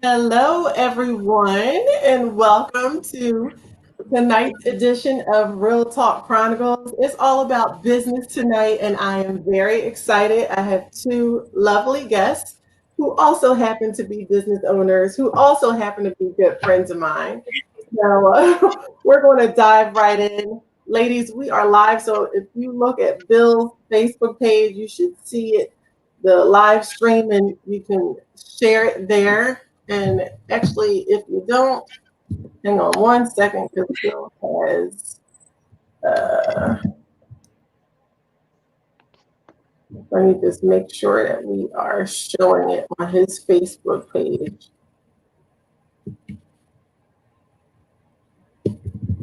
Hello, everyone, and welcome to tonight's edition of Real Talk Chronicles. It's all about business tonight, and I am very excited. I have two lovely guests who also happen to be business owners, who also happen to be good friends of mine. So, we're going to dive right in. Ladies, we are live, so if you look at Bill's Facebook page, you should see it, the live stream, and you can share it there. And actually, if you don't, hang on one second because Bill has, let me just make sure that we are showing it on his Facebook page.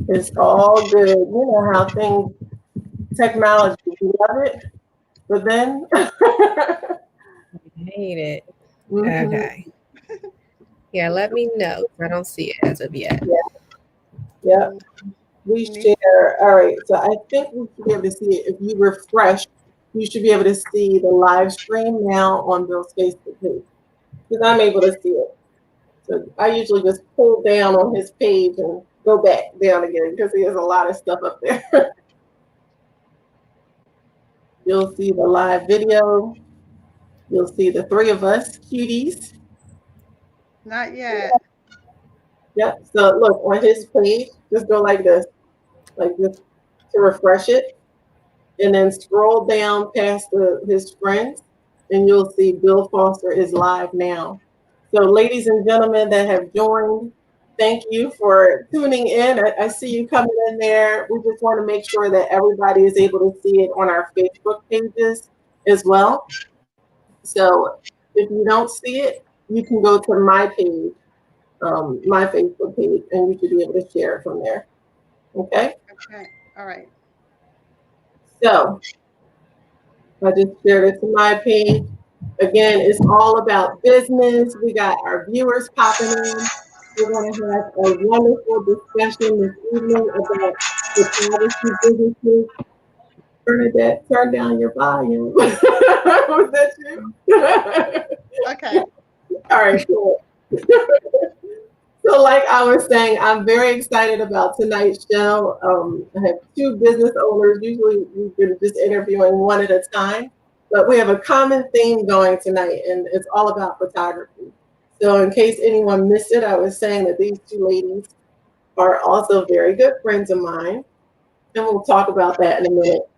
It's all good. You know how things, technology, we love it, but then. I hate it. Mhm. Okay. Yeah, let me know. I don't see it as of yet. Yeah, yeah. We share. All right. So I think we should be able to see it. If you refresh, you should be able to see the live stream now on Bill's Facebook page because I'm able to see it. So I usually just pull down on his page and go back down again because he has a lot of stuff up there. You'll see the live video. You'll see the three of us, cuties. Not yet. Yep. So look on his page, just go like this to refresh it, and then scroll down past his friends, and you'll see Bill Foster is live now. So, ladies and gentlemen that have joined, thank you for tuning in. I see you coming in there. We just want to make sure that everybody is able to see it on our Facebook pages as well. So, if you don't see it, you can go to my page, my Facebook page, and you should be able to share it from there. Okay? Okay. All right. So, I just shared it to my page. Again, it's all about business. We got our viewers popping in. We're going to have a wonderful discussion this evening about photography businesses. Bernadette, turn down your volume. Was that you? Okay. All right, cool. So, like I was saying, I'm very excited about tonight's show. I have two business owners. Usually, we've been just interviewing one at a time, but we have a common theme going tonight, and it's all about photography. So, in case anyone missed it, I was saying that these two ladies are also very good friends of mine, and we'll talk about that in a minute.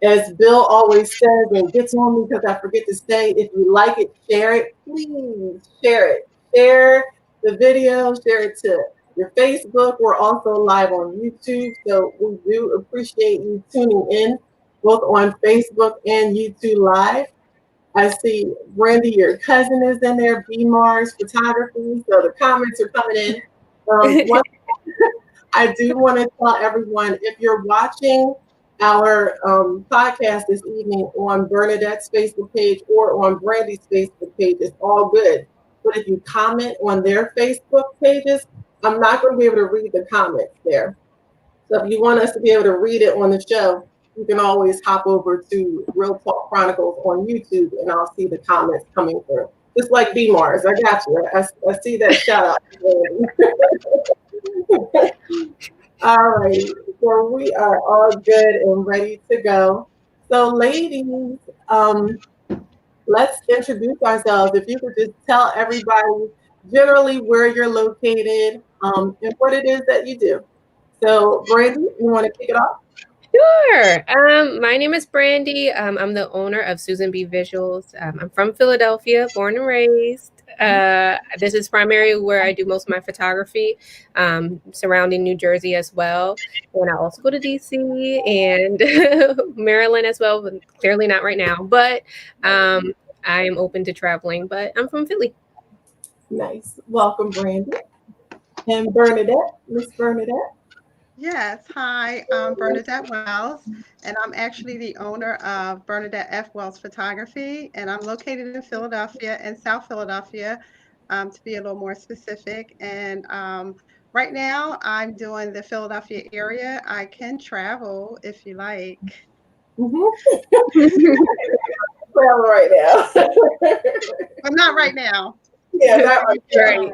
As Bill always says and gets on me because I forget to say, if you like it, share it. Please share it. Share the video, share it to your Facebook. We're also live on YouTube, so we do appreciate you tuning in both on Facebook and YouTube Live. I see Brandi, your cousin is in there, B Mars Photography, so the comments are coming in. One I do want to tell everyone if you're watching our podcast this evening on Bernadette's Facebook page or on Brandy's Facebook page, it's all good. But if you comment on their Facebook pages, I'm not going to be able to read the comments there. So if you want us to be able to read it on the show, you can always hop over to Real Talk Chronicles on YouTube and I'll see the comments coming through. Just like B Mars, I got you. I see that shout out. All right, so we are all good and ready to go. So, ladies, um, let's introduce ourselves. If you could just tell everybody generally where you're located and what it is that you do. So, Brandy, you want to kick it off? Sure. My name is Brandi. I'm the owner of Susan B Visuals. I'm from Philadelphia, born and raised. This is primarily where I do most of my photography, surrounding New Jersey as well. And I also go to DC and Maryland as well, but clearly not right now. But I am open to traveling, but I'm from Philly. Nice. Welcome, Brandy. And Bernadette, Miss Bernadette. Yes. Hi, I'm Bernadette Wells, and I'm actually the owner of Bernadette F. Wells Photography, and I'm located in Philadelphia and South Philadelphia, to be a little more specific. And right now, I'm doing the Philadelphia area. I can travel if you like. Mm-hmm. Well, right now. But not right now. Yeah, that right. Right.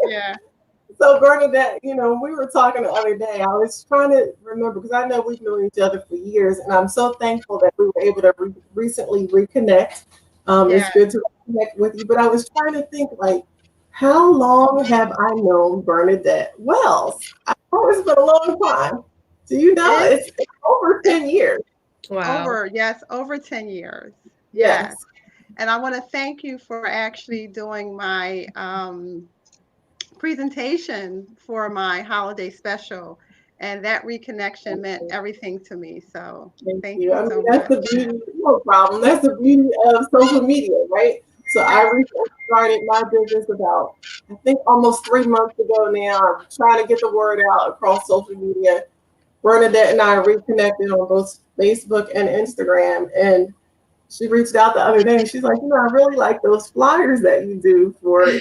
Yeah. So Bernadette, we were talking the other day. I was trying to remember because I know we've known each other for years, and I'm so thankful that we were able to recently reconnect. It's Yeah. good to connect with you, but I was trying to think like, how long have I known Bernadette Wells? I know it's been a long time. Do you know? It's It's over 10 years. Wow. over 10 years. Yes. Yes. And I want to thank you for actually doing my presentation for my holiday special. And that reconnection meant everything to me. So Thank thank you. you I so mean, that's much. the beauty, no problem. That's the beauty of social media, right? So I Yes. recently started my business about, I think, almost 3 months ago now. I'm trying to get the word out across social media. Bernadette and I reconnected on both Facebook and Instagram. And she reached out the other day and she's like, I really like those flyers that you do for your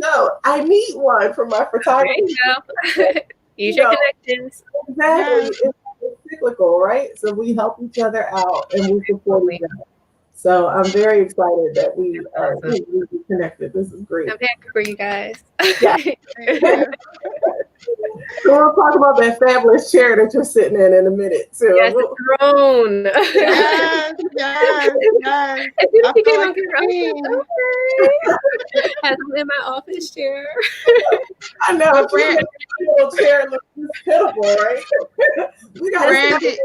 show. I need one for my There photography. you go. You Use your know, connections. exactly. Yes. It's cyclical, right? So we help each other out and we support Absolutely. each other. So I'm very excited that we are Awesome. connected. This is great. I'm happy for you guys. Yeah. Thank you. So we'll talk about that fabulous chair that you're sitting in a minute too. Yes, the throne. Yes. Yes. Yes. As soon as I he feel came like on the camera, I queen. was like, okay. Has him in my office chair. I know. But She made the little chair look just pitiful, right? We got Brandy, to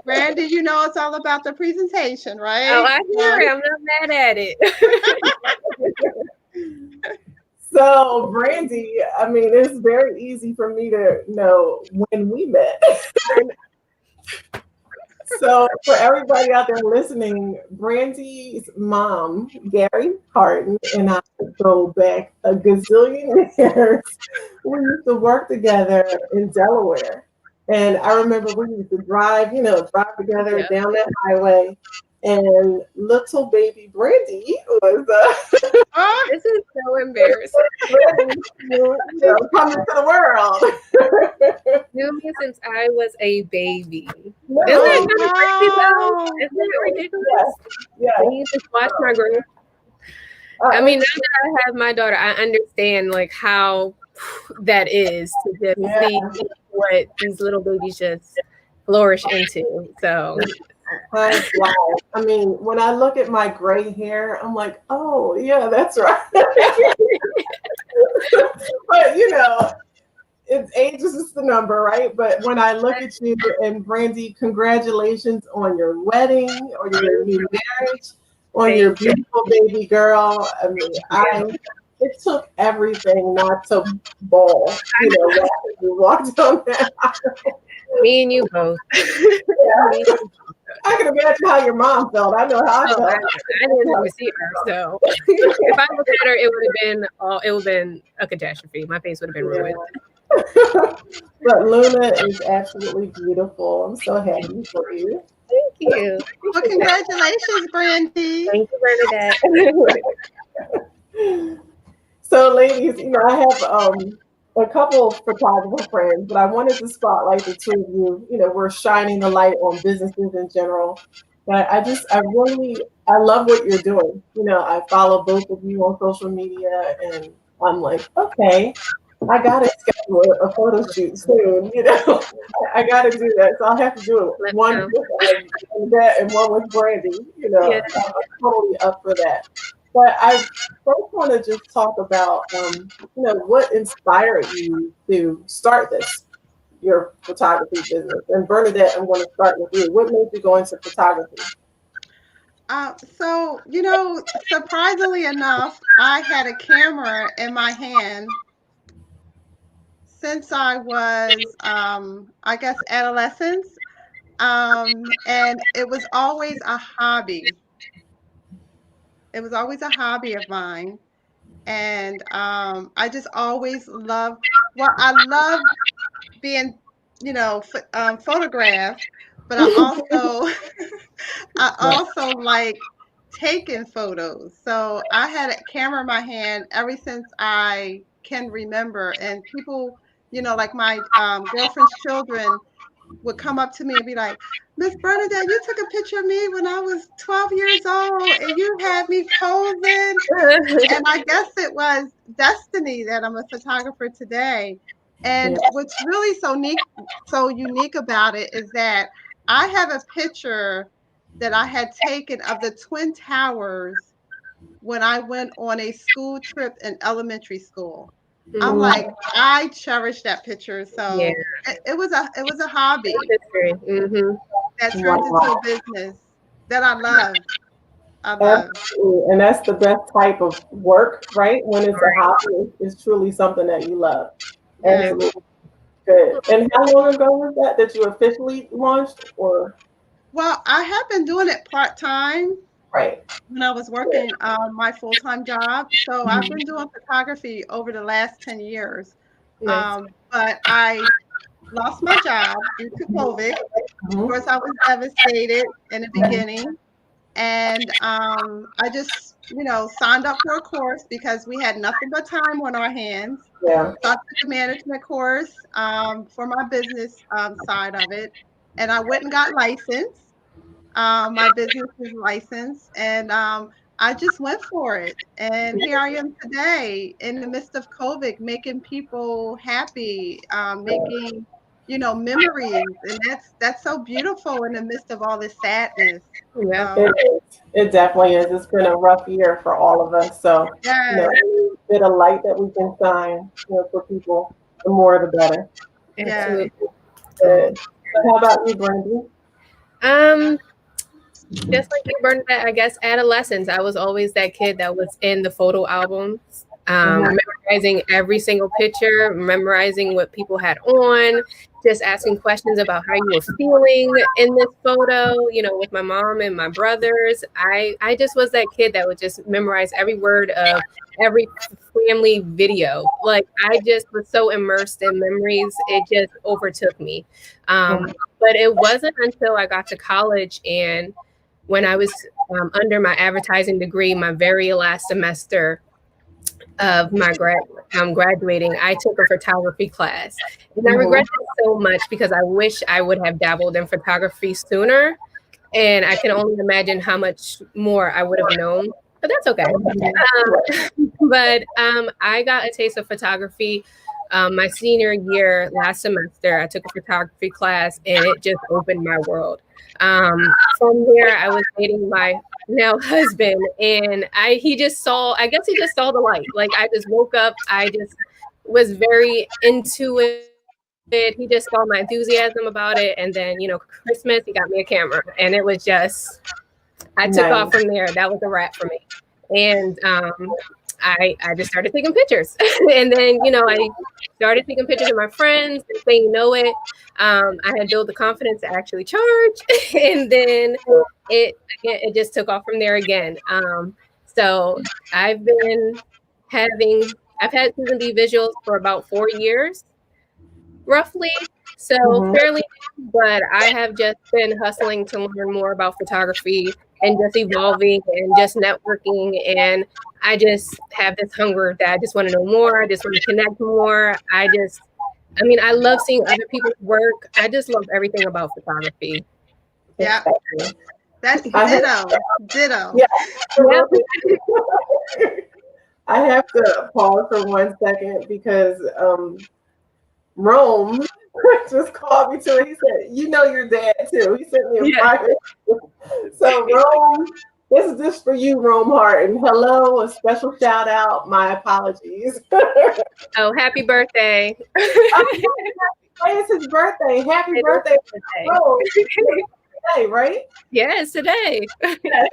Brandy, you know it's all about the presentation, Oh, right? I hear it. I'm not mad at it. So, Brandi, I mean, it's very easy for me to know when we met. So, for everybody out there listening, Brandy's mom, Gary Carton, and I go back a gazillion years. We used to work together in Delaware. And I remember we used to drive together Yeah. down that highway. And little baby Brandi was Oh, This is so embarrassing. ready to come into the world. Knew me since I was a baby. Isn't No, that oh kind of crazy though? wow. Isn't that ridiculous? yeah. When you just watch my growth. I mean, now that I have my daughter, I understand like how that is to just yeah. see what these little babies just flourish into. So Time flies. I mean, when I look at my gray hair, I'm like, oh yeah, that's right. But age is just the number, right? But when I look at you and Brandi, congratulations on your wedding, or your new marriage, on your beautiful baby girl. I mean, it took everything not to bawl, when you walked on that. me and you both. Me and I can imagine how your mom felt. I know how I Oh, felt. I didn't even see her, so if I looked at her, it would have been a catastrophe. My face would have been ruined. But Luna is absolutely beautiful. I'm so happy for you. Thank you. Well, congratulations, Brandy. Thank you, Bernadette. So, ladies, I have a couple of photographer friends, but I wanted to spotlight the two of you. We're shining the light on businesses in general. But I love what you're doing. I follow both of you on social media, and I'm like, okay, I gotta schedule a photo shoot soon. I gotta do that. So I'll have to do it. One with that and one with Brandi. Yeah. I'm totally up for that. But I first want to just talk about, what inspired you to start your photography business. And Bernadette, I'm going to start with you. What made you go into photography? So, surprisingly enough, I had a camera in my hand since I was, I guess, adolescence. And it was always a hobby. It was always a hobby of mine. And I just always loved, I love being, photographed, but I also like taking photos. So I had a camera in my hand ever since I can remember. And people, like my girlfriend's children, would come up to me and be like, Miss Bernadette, you took a picture of me when I was 12 years old and you had me posing. And I guess it was destiny that I'm a photographer today. And what's really so unique about it is that I have a picture that I had taken of the Twin Towers when I went on a school trip in elementary school. I'm like, I cherish that picture. Yeah. So it was a hobby Mm-hmm. that turned into a business that I love. I love. Absolutely. And that's the best type of work, right? When it's a hobby, it's truly something that you love. Yes. Absolutely. Good. And how long ago was that you officially launched or? Well, I have been doing it part-time Right. when I was working my full-time job. So I've been doing photography over the last 10 years. Nice. But I lost my job due to COVID. Of course, I was devastated in the beginning. And I just, signed up for a course because we had nothing but time on our hands. Yeah. So I took a management course for my business side of it. And I went and got licensed. My business is licensed. And I just went for it. And here I am today in the midst of COVID, making people happy, making, memories. And that's so beautiful in the midst of all this sadness. Yeah. So, It definitely is. It's been a rough year for all of us. So, yes, any bit of light that we can shine, for people, the more the better. yes. Absolutely. Good. So how about you, Brandi? Um, just like you, Bernadette, I guess adolescence, I was always that kid that was in the photo albums, memorizing every single picture, memorizing what people had on, just asking questions about how you were feeling in this photo, with my mom and my brothers. I just was that kid that would just memorize every word of every family video. Like I just was so immersed in memories, it just overtook me. But it wasn't until I got to college and when I was under my advertising degree, my very last semester of my graduating, I took a photography class. And I regret it so much because I wish I would have dabbled in photography sooner. And I can only imagine how much more I would have known. But that's okay. But I got a taste of photography my senior year last semester. I took a photography class and it just opened my world. From there, I was dating my now husband, and he just saw. I guess he just saw the light. Like I just woke up. I just was very into it. He just saw my enthusiasm about it, and then Christmas, he got me a camera, and it was just. I took off from there. That was a wrap for me, and I just started taking pictures, and then I started taking pictures of my friends, and saying I had built the confidence to actually charge, and then it just took off from there again. So I've had Susan B visuals for about 4 years, roughly. So fairly new, but I have just been hustling to learn more about photography and just evolving and just networking. And I just have this hunger that I just want to know more. I just want to connect more. I love seeing other people's work. I just love everything about photography. Yeah. That's ditto. Ditto. Yeah. Yeah. I have to pause for 1 second because Rome just called me too. He said, your dad too. He sent me a private. So Rome, this is just for you, Rome Hart. And hello, a special shout out. My apologies. Oh, happy birthday. It's his birthday. Happy birthday. Rome. Today, right? Yes, today. Yes,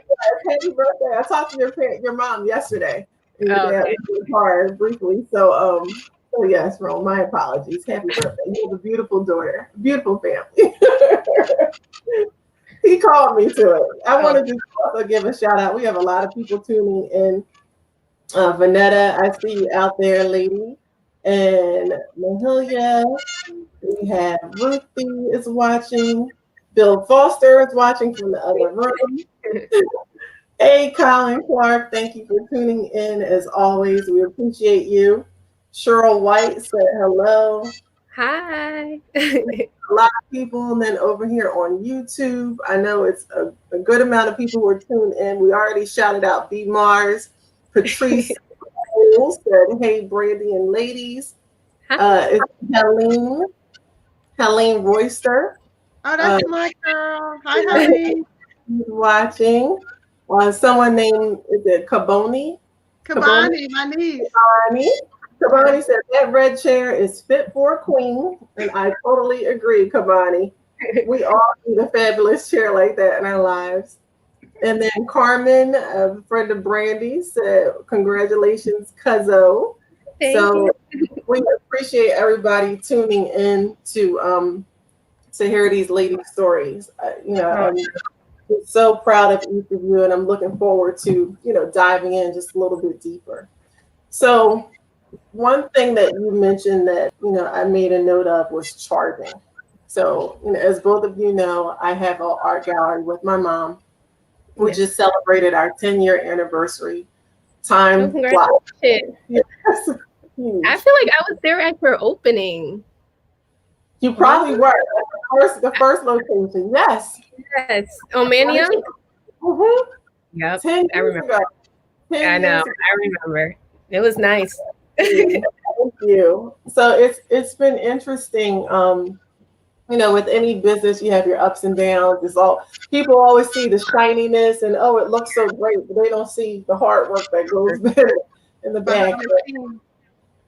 happy birthday. I talked to your mom yesterday. And your dad was in the car briefly. So yes, Rome, my apologies. Happy birthday. You have a beautiful daughter, beautiful family. He called me to it. I want to just also give a shout out. We have a lot of people tuning in. Vanetta, I see you out there, lady. And Mahalia. We have Ruthie is watching. Bill Foster is watching from the other room. Hey, Colin Clark, thank you for tuning in as always. We appreciate you. Cheryl White said hello. Hi. A lot of people, and then over here on YouTube, I know it's a good amount of people who are tuned in. We already shouted out B Mars, Patrice Cole said, "Hey, Brandy and ladies." It's Helene Royster. Oh, Uh, that's my girl. Hi, Holly. watching. Someone named, is it Kaboni? Kaboni? Kabani, my niece. Kabani. Kabani said that red chair is fit for a queen, and I totally agree, Kabani. We all need a fabulous chair like that in our lives. And then Carmen, a friend of Brandi, said, "Congratulations, Cuzzo." Thank So you. we appreciate everybody tuning in to hear these lady stories. I'm so proud of each of you, and I'm looking forward to diving in just a little bit deeper. So one thing that you mentioned that I made a note of was charging. So as both of you know, I have an art gallery with my mom. We Yes. just celebrated our 10-year anniversary. Oh, Time flies. congratulations. Yes. I feel like I was there at your opening. You probably were at the first location. Yes. Yes. On Manioc? Mm-hmm. Yep. 10 I years remember. ago. 10 I know. years ago. I remember. It was nice. Thank you. So it's been interesting. With any business, you have your ups and downs. It's all people always see the shininess and oh, it looks so great, but they don't see the hard work that goes in the back. Behind the scenes.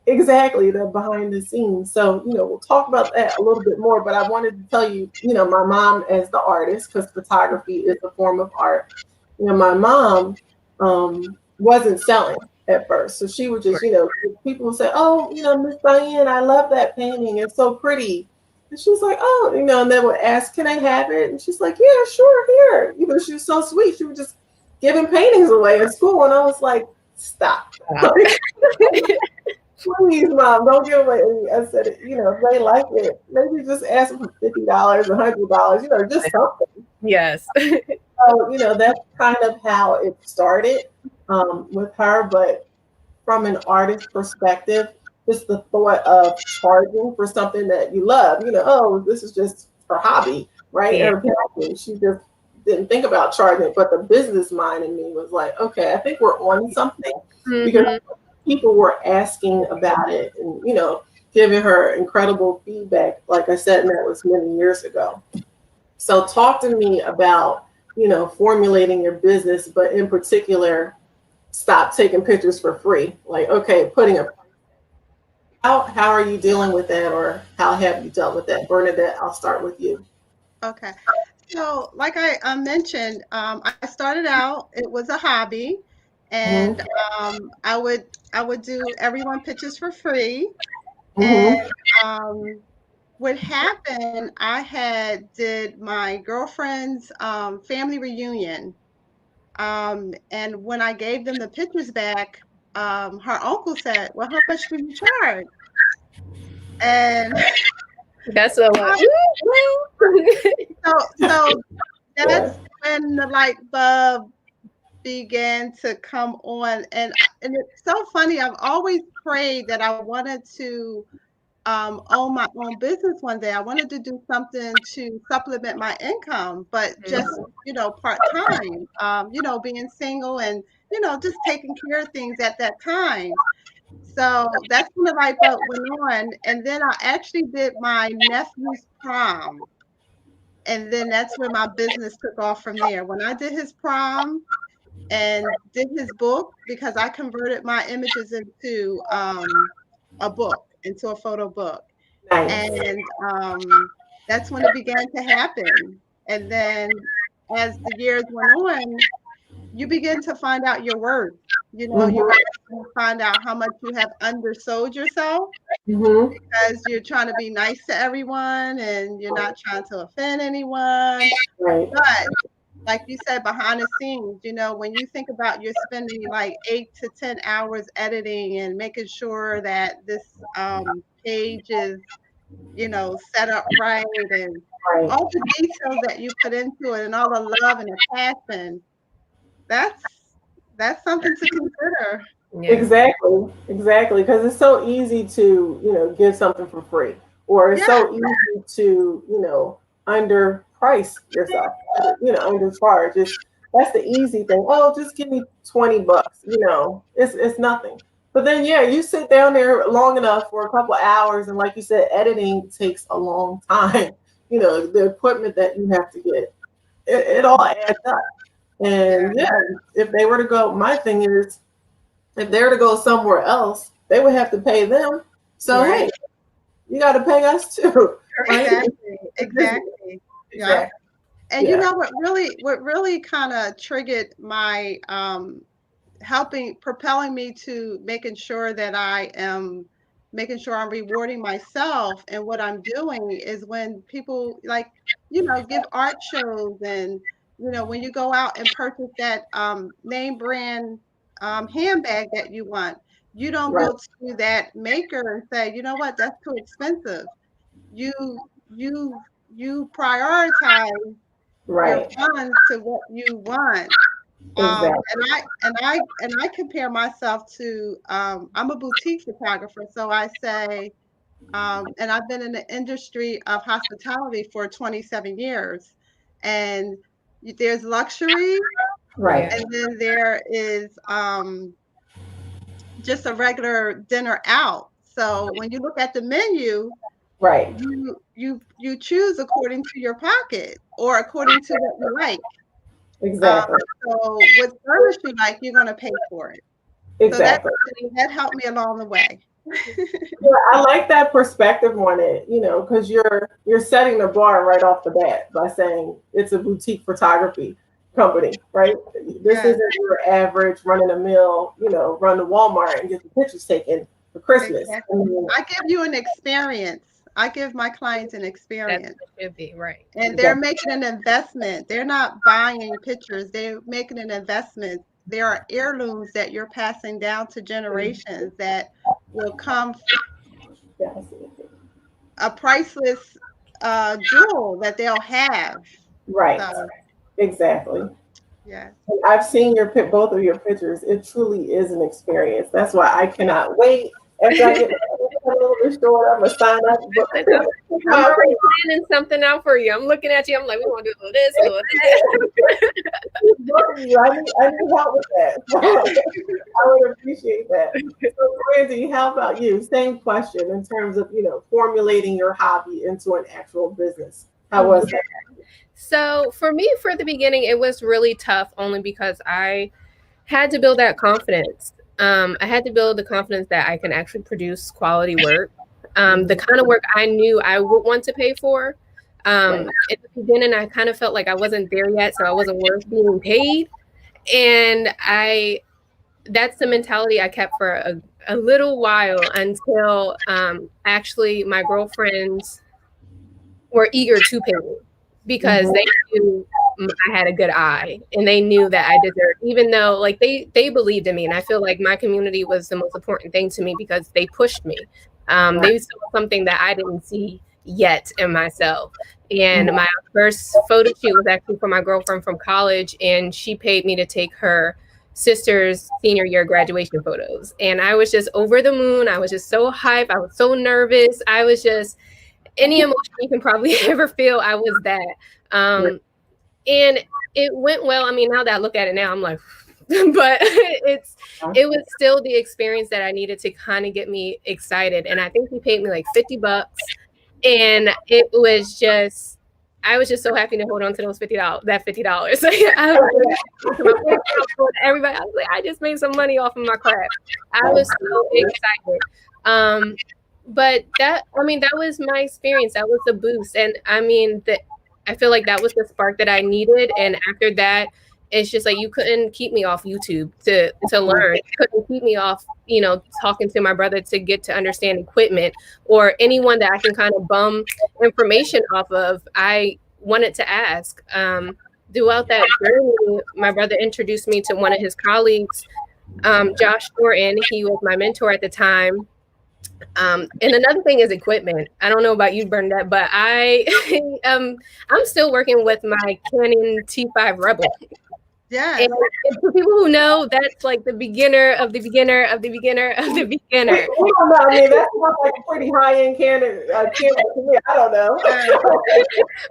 Exactly, the behind the scenes. So, we'll talk about that a little bit more, but I wanted to tell you, my mom as the artist, because photography is a form of art. My mom wasn't selling at first. So she would just, people would say, "Oh, Miss Diane, I love that painting. It's so pretty." And she's like, "Oh, and they would ask, "Can I have it?" And she's like, "Yeah, sure, here." She was so sweet. She was just giving paintings away in school. And I was like, "Stop." Please, mom, don't give away. I said, if they like it, maybe just ask them for $50, $100, just something. Yes. So, that's kind of how it started with her. But from an artist perspective, just the thought of charging for something that you love, oh, this is just her hobby, right? Yeah. Her passion. She just didn't think about charging, but the business mind in me was like, okay, I think we're on something because people were asking about it and, giving her incredible feedback. Like I said, and that was many years ago. So talk to me about, formulating your business, but in particular, stop taking pictures for free. Like, okay, putting a how are you dealing with that, or how have you dealt with that? Bernadette, I'll start with you. Okay. So, like I mentioned, I started out, it was a hobby, and Mm-hmm. I would do everyone pictures for free. And Mm-hmm. what happened, I had did my girlfriend's family reunion. And when I gave them the pictures back, her uncle said, "Well, how much do you charge?" And That's a lot. so Yeah. that's when the light bulb began to come on. And it's so funny. I've always prayed that I wanted to own my own business one day. I wanted to do something to supplement my income, but just, part time, being single and, just taking care of things at that time. So that's when the light bulb went on. And then I actually did my nephew's prom. And then that's where my business took off from there. When I did his prom and did his book, because I converted my images into a book, into a photo book. Nice. And that's when it began to happen. And then as the years went on, you begin to find out your worth. You Mm-hmm. begin to find out how much you have undersold yourself Mm-hmm. because you're trying to be nice to everyone and you're not trying to offend anyone. Right. But like you said, behind the scenes, when you think about you're spending like 8 to 10 hours editing and making sure that this page is, set up right and Right. all the details that you put into it and all the love and the passion, that's something to consider. Yeah. Exactly. Exactly. Because it's so easy to, give something for free. or it's Yeah, so easy to, underprice yourself, undercharge. That's the easy thing. Oh, just give me $20. It's nothing. But then, yeah, you sit down there long enough for a couple hours, and like you said, editing takes a long time. The equipment that you have to get, it all adds up. yeah, And yeah, if they were to go, my thing is, if they were to go somewhere else, they would have to pay them. So right. hey, you got to pay us too, right? Exactly. Exactly. Yeah. Exactly. And you Yeah. know what really kind of triggered my propelling me to making sure that I am making sure I'm rewarding myself and what I'm doing is when people like, give art shows and, when you go out and purchase that name brand handbag that you want, you don't Right. go to that maker and say, you know what, that's too expensive. You, you, you prioritize your Right. funds to what you want. Exactly. And I compare myself to I'm a boutique photographer, so I say, and I've been in the industry of hospitality for 27 years, and there's luxury, Right. Yeah. and then there is just a regular dinner out. So when you look at the menu, Right. you choose according to your pocket or according to what you like. Um, Exactly. so what service you like, you're going to pay for it. So Exactly. that helped me along the way. Yeah, I like that perspective on it, because you're setting the bar right off the bat by saying it's a boutique photography company, right? This Yes, isn't your average run of the mill, run to Walmart and get the pictures taken for Christmas. I exactly. mean, I give you an experience. I give my clients an That's experience. what it should be, right? And they're that, making an investment. They're not buying pictures. They're making an investment. There are heirlooms that you're passing down to generations that will come yes. a priceless jewel that they'll have. Right. So, Exactly. yes. I've seen both of your pictures. It truly is an experience. That's why I cannot wait after I get a little bit short. I'm gonna sign up. But Listen, I'm already planning something out for you. I'm looking at you. I'm like, we want to do a little this, a little that. I need help with that. So I would appreciate that. So, Brandy, how about you? Same question in terms of formulating your hobby into an actual business. How was that? So for me, for the beginning, it was really tough only because I had to build that confidence. I had to build the confidence that I can actually produce quality work, the kind of work I knew I would want to pay for. Right. At the beginning, I kind of felt like I wasn't there yet, so I wasn't worth being paid. And that's the mentality I kept for a little while until actually my girlfriends were eager to pay me because Mhm. they knew I had a good eye and they knew that I deserved, even though like they believed in me. And I feel like my community was the most important thing to me because they pushed me. Right. They saw something that I didn't see yet in myself. And Mhm. my first photo shoot was actually for my girlfriend from college, and she paid me to take her sister's senior year graduation photos. And I was just over the moon. I was just so hyped. I was so nervous. I was just any emotion you can probably ever feel. I was that. Right. Um, and it went well. I mean, now that I look at it now, I'm like, but it was still the experience that I needed to kind of get me excited. And I think he paid me like $50, and it was just. I was just so happy to hold on to those $50. That $50. I was to my friends, everybody. I was like, I just made some money off of my craft. I was so excited. But that was my experience. That was the boost. And I mean, I feel like that was the spark that I needed. And after that, it's just like you couldn't keep me off YouTube to learn. You couldn't keep me off, talking to my brother to get to understand equipment or anyone that I can kind of bum information off of. I wanted to ask. Throughout that journey, my brother introduced me to one of his colleagues, Josh Thornton. He was my mentor at the time. And another thing is equipment. I don't know about you, Bernadette, but I'm still working with my Canon T5 Rebel. Yes. And for people who know, that's like the beginner of the beginner of the beginner of the beginner. We don't know. I mean, that sounds like a pretty high-end camera to me. I don't know.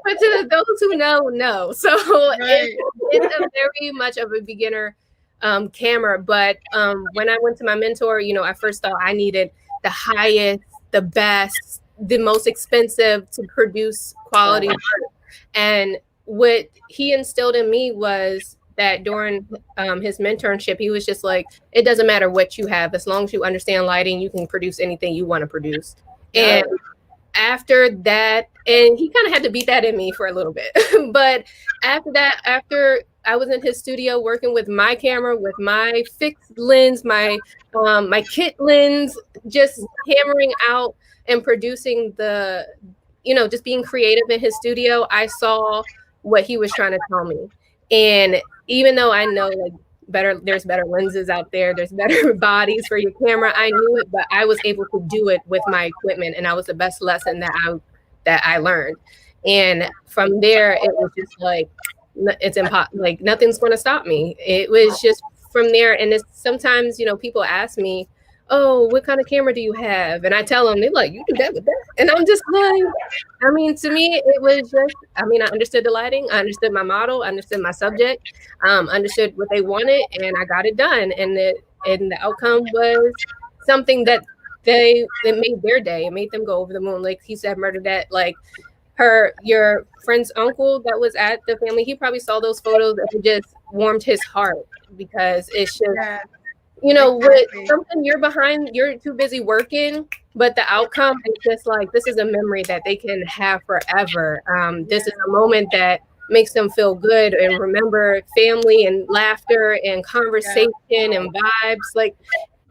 But to those who know. So Right. it's a very much of a beginner camera. But when I went to my mentor, I first thought I needed the highest, the best, the most expensive to produce quality work. And what he instilled in me was that during his mentorship, he was just like, it doesn't matter what you have, as long as you understand lighting, you can produce anything you want to produce. And after that, and he kind of had to beat that in me for a little bit, but after that, after I was in his studio working with my camera, with my fixed lens, my kit lens, just hammering out and producing just being creative in his studio, I saw what he was trying to tell me. And even though I know there's better lenses out there, there's better bodies for your camera, I knew it, but I was able to do it with my equipment, and that was the best lesson that I learned. And from there, it was just like, it's impossible, like nothing's going to stop me. It was just from there. And it's sometimes, people ask me, oh, what kind of camera do you have? And I tell them, they're like, you do that with that? And I'm just like, to me, it was just, I understood the lighting, I understood my model, I understood my subject, understood what they wanted, and I got it done. And the outcome was something that it made their day. It made them go over the moon. Like he said, Bernadette, like your friend's uncle that was at the family, he probably saw those photos and it just warmed his heart, because it's just, with something you're too busy working, but the outcome is just like, this is a memory that they can have forever. This is a moment that makes them feel good and remember family and laughter and conversation and vibes. Like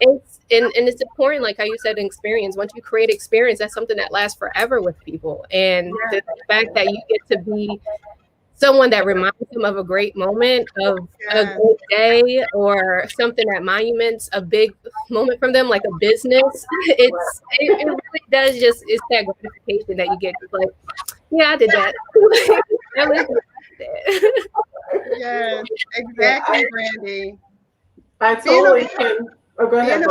it's important, like how you said, experience. Once you create experience, that's something that lasts forever with people. And the fact that you get to be someone that reminds them of a great moment, of a great day, or something that monuments a big moment from them, like a business. It really does it's that gratification that you get. It's like, yeah, I did that. Yes, exactly, Brandi. I totally can. Oh, go ahead,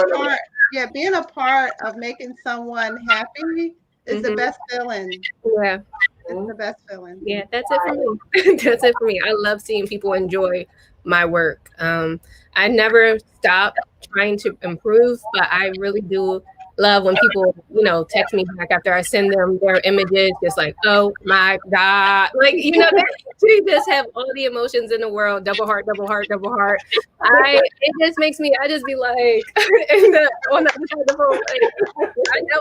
being a part of making someone happy is the best feeling. Yeah. It's the best feeling. Yeah, that's it for me. That's it for me. I love seeing people enjoy my work. I never stop trying to improve, but I really do love when people, text me back after I send them their images, just like, oh my God. Like, they just have all the emotions in the world, double heart, double heart, double heart. It just makes me, I just be like, on the other side of the phone, like, I know.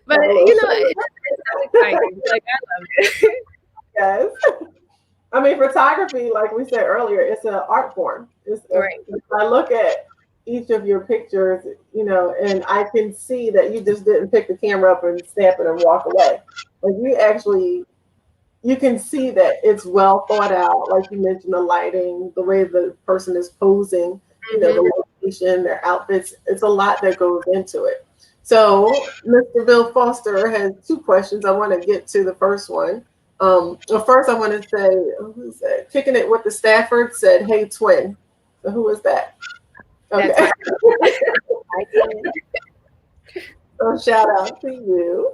But it's so exciting. Like, I love it. Yes. Photography, like we said earlier, it's an art form. Right. I look at each of your pictures, and I can see that you just didn't pick the camera up and snap it and walk away. Like you can see that it's well thought out. Like you mentioned, the lighting, the way the person is posing, the location, their outfits. It's a lot that goes into it. So Mr. Bill Foster has two questions. I want to get to the first one. First I want to say, who's that? Kicking It with the Stafford said, hey, twin. So who is that? Okay. So shout out to you.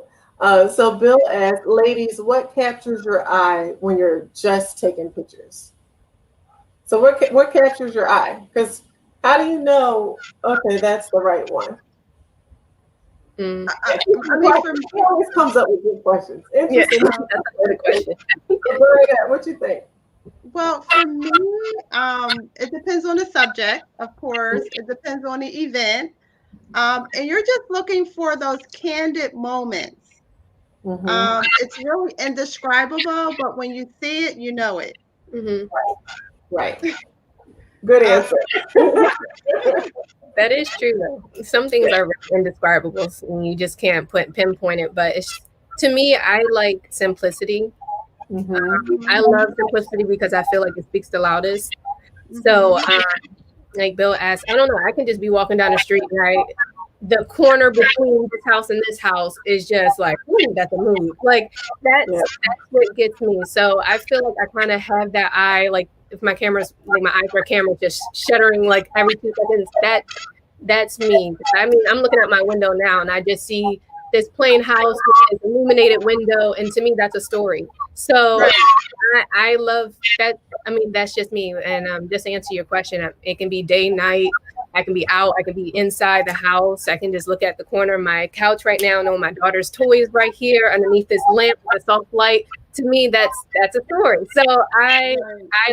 So Bill asked, ladies, what captures your eye when you're just taking pictures? So what captures your eye? Because how do you know, okay, that's the right one? For me, it always comes up with good questions. Interesting. Yeah, that's a good question. What you think? Well, for me, it depends on the subject, of course. It depends on the event. And you're just looking for those candid moments. It's really indescribable, but when you see it, you know it. Right. Good answer. That is true, though. Some things are indescribable, and you just can't pinpoint it. But to me, I like simplicity. I love simplicity because I feel like it speaks the loudest. So, like Bill asked, I don't know, I can just be walking down the street, right? The corner between this house and this house is just like, ooh, that's a mood. Like that's what gets me. So I feel like I kind of have that eye, like if my camera's like my eyes are camera just shuttering like every 2 seconds, that's me. I mean, I'm looking out my window now and I just see this plain house with this illuminated window, and to me that's a story. So I love that. I mean, that's just me. And just to answer your question, it can be day, night. I can be out. I can be inside the house. I can just look at the corner of my couch right now, know my daughter's toys right here underneath this lamp with a soft light. To me, that's a story. So I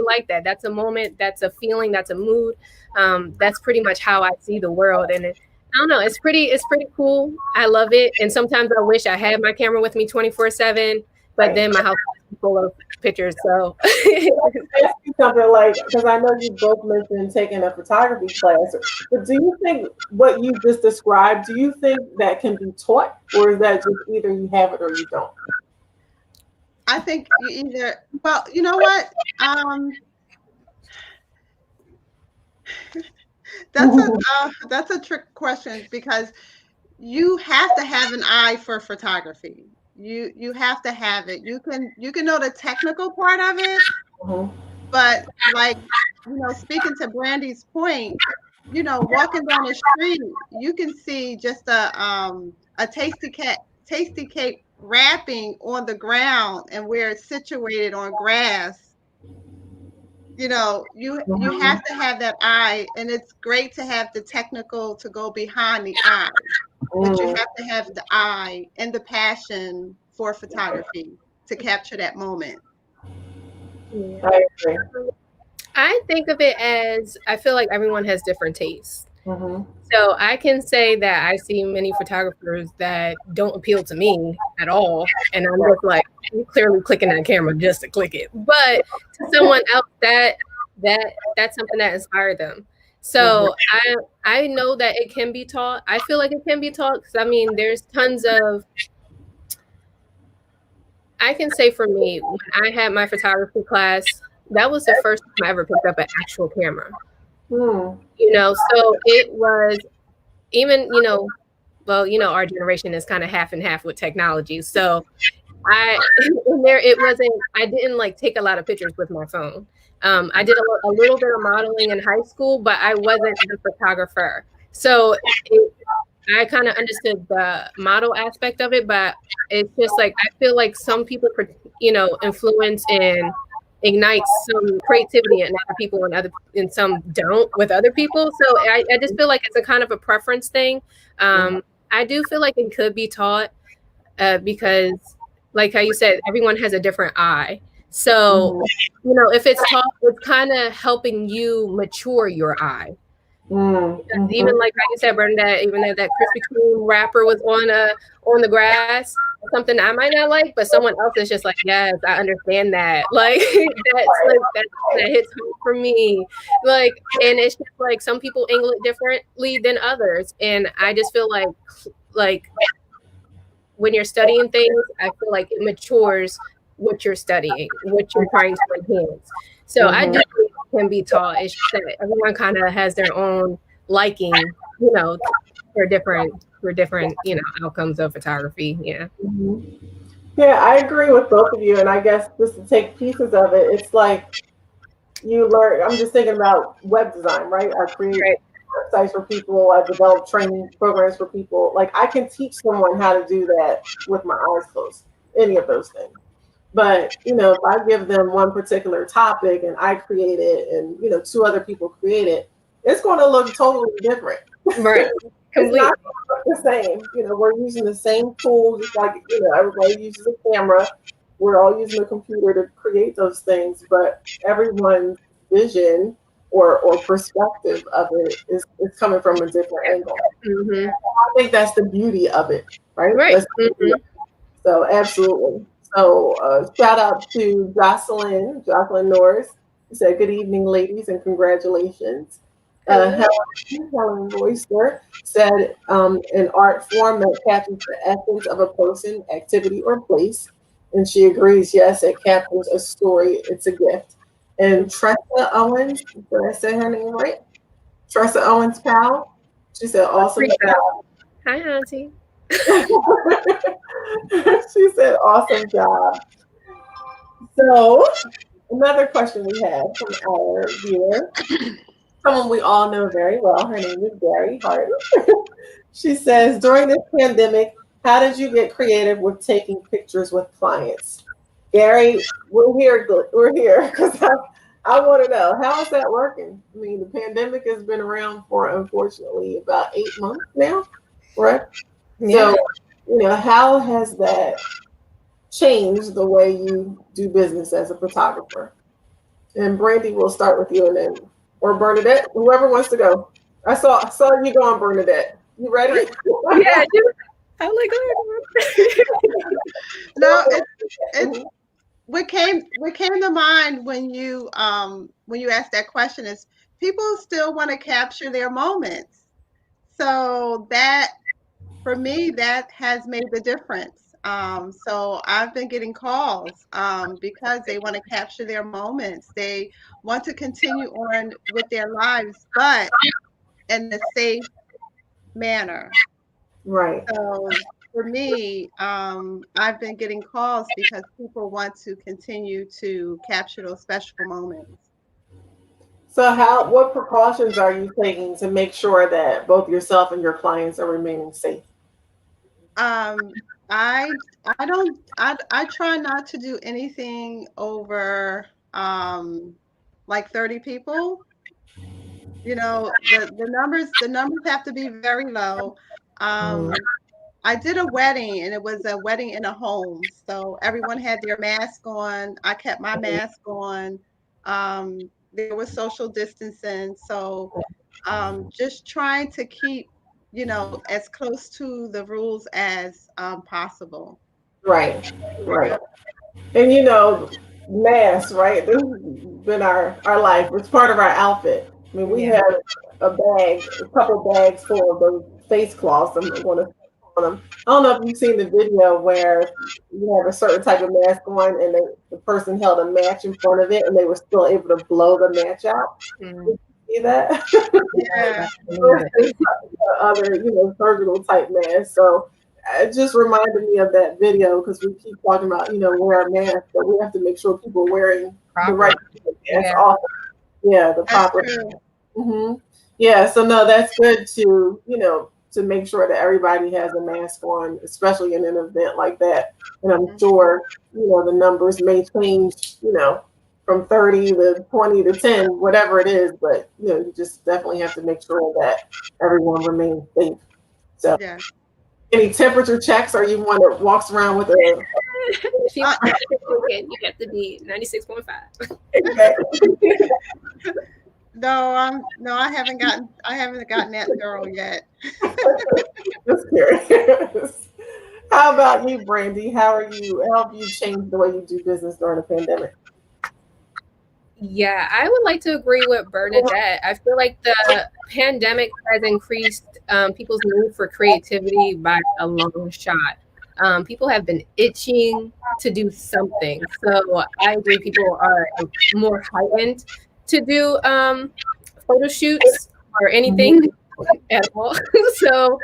like that. That's a moment. That's a feeling. That's a mood. That's pretty much how I see the world. And I don't know. It's pretty cool. I love it. And sometimes I wish I had my camera with me 24/7. But then my house is full of pictures. So ask you something like, because I know you both mentioned taking a photography class, but do you think what you just described, do you think that can be taught, or is that just either you have it or you don't? I think you either, well, you know what? That's a trick question, because you have to have an eye for photography. You have to have it. You can know the technical part of it, but like, speaking to Brandy's point, walking down the street, you can see just a tasty cake wrapping on the ground, and where it's situated on grass. You have to have that eye, and it's great to have the technical to go behind the eye. But you have to have the eye and the passion for photography to capture that moment. I agree. I think of it as, I feel like everyone has different tastes. So I can say that I see many photographers that don't appeal to me at all. And I'm just like, you're clearly clicking that camera just to click it. But to someone else, that's something that inspired them. So I know that it can be taught. I feel like it can be taught, because I mean, there's tons of, I can say for me, when I had my photography class, that was the first time I ever picked up an actual camera. So it was even, our generation is kind of half and half with technology. So I didn't like take a lot of pictures with my phone. I did a little bit of modeling in high school, but I wasn't a photographer. So I kind of understood the model aspect of it, but it's just like, I feel like some people, influence and ignite some creativity in other people, and some don't with other people. So I just feel like it's a kind of a preference thing. I do feel like it could be taught, because like how you said, everyone has a different eye. So, if it's taught, it's kind of helping you mature your eye. Even like you said, Bernadette, even though that Krispy Kreme wrapper was on the grass, something I might not like, but someone else is just like, yes, I understand that. Like that hits home for me. Like, and it's just like some people angle it differently than others, and I just feel like when you're studying things, I feel like it matures what you're studying, what you're trying to enhance. So I do think it can be taught. It's just that everyone kind of has their own liking, for different, outcomes of photography. Yeah. Yeah, I agree with both of you. And I guess just to take pieces of it, it's like you learn. I'm just thinking about web design, right? I create websites for people. I develop training programs for people. Like, I can teach someone how to do that with my eyes closed, any of those things. But, if I give them one particular topic and I create it, and, two other people create it, it's going to look totally different. Right. It's not the same. We're using the same tools, just like, everybody uses a camera. We're all using a computer to create those things, but everyone's vision or perspective of it is coming from a different angle. I think that's the beauty of it, right? Right. So absolutely. So shout out to Jocelyn Norris. She said, "Good evening, ladies, and congratulations." Helen Royster said, "An art form that captures the essence of a person, activity, or place." And she agrees, yes, it captures a story. It's a gift. And Tressa Owens, did I say her name right? Tressa Owens Powell. She said, "Awesome job." Hi, Auntie. She said, "Awesome job." So another question we had from our viewer, someone we all know very well. Her name is Gary Hart. She says, during this pandemic, how did you get creative with taking pictures with clients? Gary, we're here. We're here because I want to know, how is that working? I mean, the pandemic has been around for, unfortunately, about 8 months now, correct? Yeah. So, how has that changed the way you do business as a photographer? And Brandi, we'll start with you, and then or Bernadette, whoever wants to go. I saw you going, Bernadette. You ready? Yeah, I'm like, oh, No, it's what came to mind when you asked that question is people still want to capture their moments. So that for me, that has made the difference. So I've been getting calls because they want to capture their moments. They want to continue on with their lives, but in a safe manner. Right. So for me, I've been getting calls because people want to continue to capture those special moments. So what precautions are you taking to make sure that both yourself and your clients are remaining safe? Um, I don't I try not to do anything over like 30 people. You know, the numbers have to be very low. Um, I did a wedding and it was a wedding in a home. So everyone had their mask on. I kept my mask on. There was social distancing. So just trying to keep, as close to the rules as possible. Right. Right. And masks, right? This has been our life. It's part of our outfit. I mean, we yeah. have a couple bags full of those face cloths. I'm going to on them. I don't know if you've seen the video where you have a certain type of mask on, and the person held a match in front of it, and they were still able to blow the match out. Mm. Did you see that? Yeah. Versus other, surgical type masks. So it just reminded me of that video because we keep talking about, wear a mask, but we have to make sure people are wearing the right mask. Yeah. Off. Yeah, the That's proper. true. hmm Yeah, so no, that's good to make sure that everybody has a mask on, especially in an event like that. And I'm sure, the numbers may change, from 30 to 20 to 10, whatever it is, but you just definitely have to make sure that everyone remains safe. So Yeah. any temperature checks, or you want to walks around with a She you have to be 96.5. No, I haven't gotten that thorough yet. Just curious. How about you, Brandi? How have you changed the way you do business during the pandemic? Yeah, I would like to agree with Bernadette. I feel like the pandemic has increased people's need for creativity by a long shot. People have been itching to do something. So I agree people are more heightened to do photo shoots or anything at all. So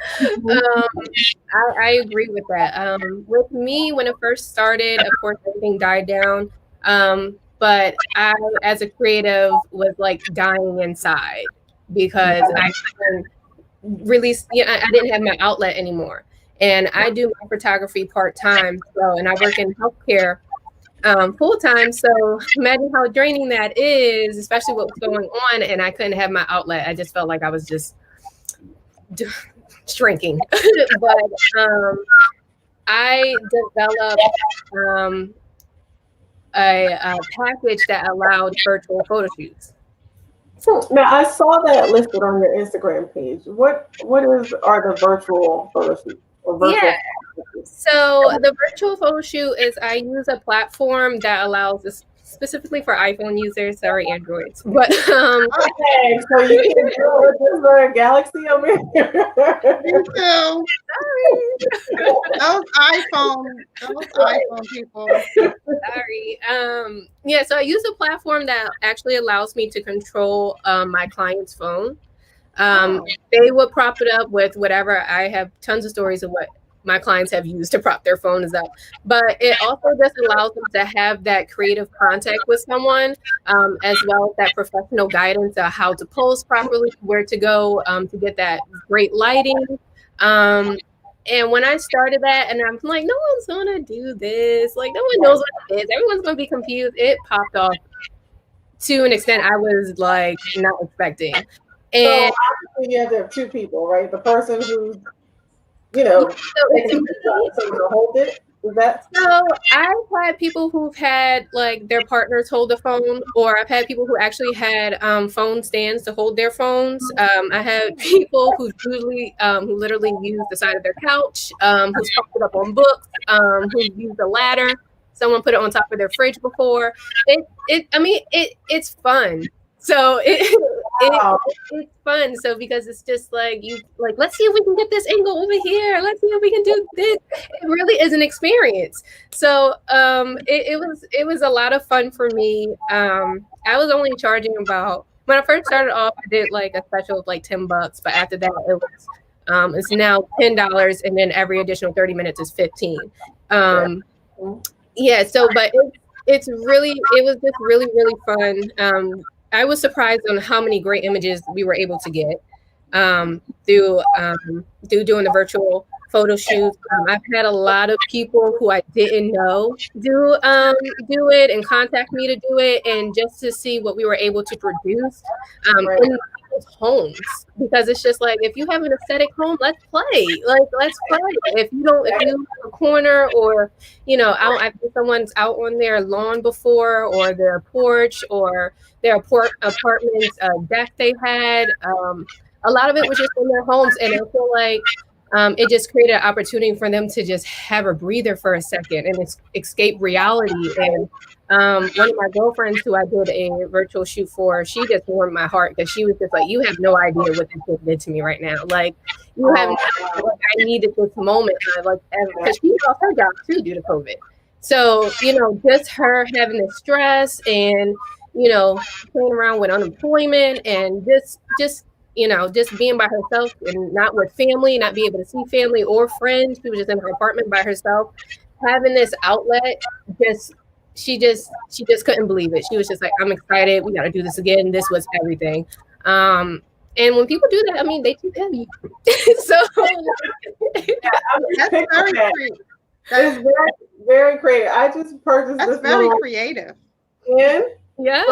I agree with that. With me, when it first started, of course, everything died down. But I, as a creative, was like dying inside because I couldn't release. I didn't have my outlet anymore, and I do my photography part time. So, and I work in healthcare full time. So, imagine how draining that is, especially what was going on. And I couldn't have my outlet. I just felt like I was just shrinking. But I developed a package that allowed virtual photo shoots. Now I saw that listed on your Instagram page. What are the virtual photo shoots or virtual? Yeah. So the virtual photo shoot is I use a platform that allows this specifically for iPhone users or Androids. But Okay, so you can do it with this Galaxy over here. Me too. Those iPhone people. Sorry. Yeah, so I use a platform that actually allows me to control my client's phone. They would prop it up with whatever. I have tons of stories of what my clients have used to prop their phones up. But it also just allows them to have that creative contact with someone, as well as that professional guidance on how to pose properly, where to go to get that great lighting. And when I started that, and I'm like, no one's gonna do this. Like, no one knows what it is. Everyone's gonna be confused. It popped off to an extent I was like not expecting. And so you have to have two people, right? The person who, so to hold it. Is that so I've had people who've had like their partners hold the phone, or I've had people who actually had phone stands to hold their phones. I had people who literally use the side of their couch, who's propped it up on books, who used a ladder. Someone put it on top of their fridge before. It's fun. So it's fun. So because it's just like let's see if we can get this angle over here. Let's see if we can do this. It really is an experience. So it was a lot of fun for me. I was only charging about, when I first started off, I did like a special of like $10, but after that it was it's now $10, and then every additional 30 minutes is 15. Yeah, so but it was just really, really fun. I was surprised on how many great images we were able to get through doing the virtual photo shoots. I've had a lot of people who I didn't know do it and contact me to do it, and just to see what we were able to produce in people's homes, because it's just like, if you have an aesthetic home, let's play. If you have a corner, or I think someone's out on their lawn before, or their porch, or their apartment's deck they had. A lot of it was just in their homes, and I feel like it just created an opportunity for them to just have a breather for a second and escape reality. And one of my girlfriends who I did a virtual shoot for, she just warmed my heart, because she was just like, you have no idea what this kid did to me right now. Like, you have no idea, like, I needed this moment. Because she lost her job too due to COVID. So, just her having the stress, and, playing around with unemployment, and just being by herself and not with family, not be able to see family or friends. She was just in her apartment by herself, having this outlet. She just couldn't believe it. She was just like, I'm excited. We got to do this again. This was everything. And when people do that, they keep heavy. So that's very creative. That is very, very creative. I just purchased this. That's very creative. Yeah.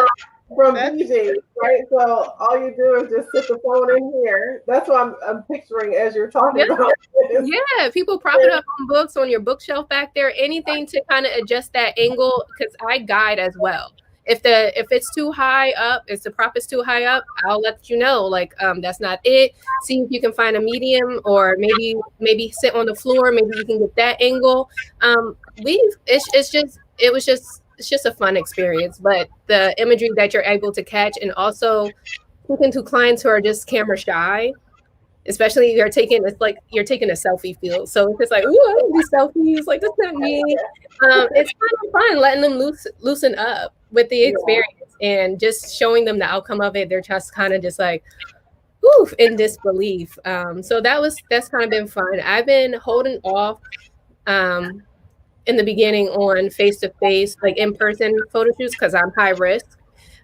From BJ, right? So all you do is just sit the phone in here. That's what I'm picturing as you're talking about. Yeah, people prop it up on books, on your bookshelf back there, anything to kind of adjust that angle, because I guide as well. If it's too high up, if the prop is too high up, I'll let you know, like, that's not it. See if you can find a medium, or maybe sit on the floor, maybe you can get that angle. It's just a fun experience, but the imagery that you're able to catch, and also speaking to clients who are just camera shy, especially you're taking a selfie feel. So it's just like, ooh, I don't do selfies. Like, that's not me. It's kind of fun letting them loosen up with the experience, and just showing them the outcome of it. They're just kind of just like, ooh, in disbelief. So that's kind of been fun. I've been holding off in the beginning on face-to-face, like in-person photo shoots, because I'm high risk,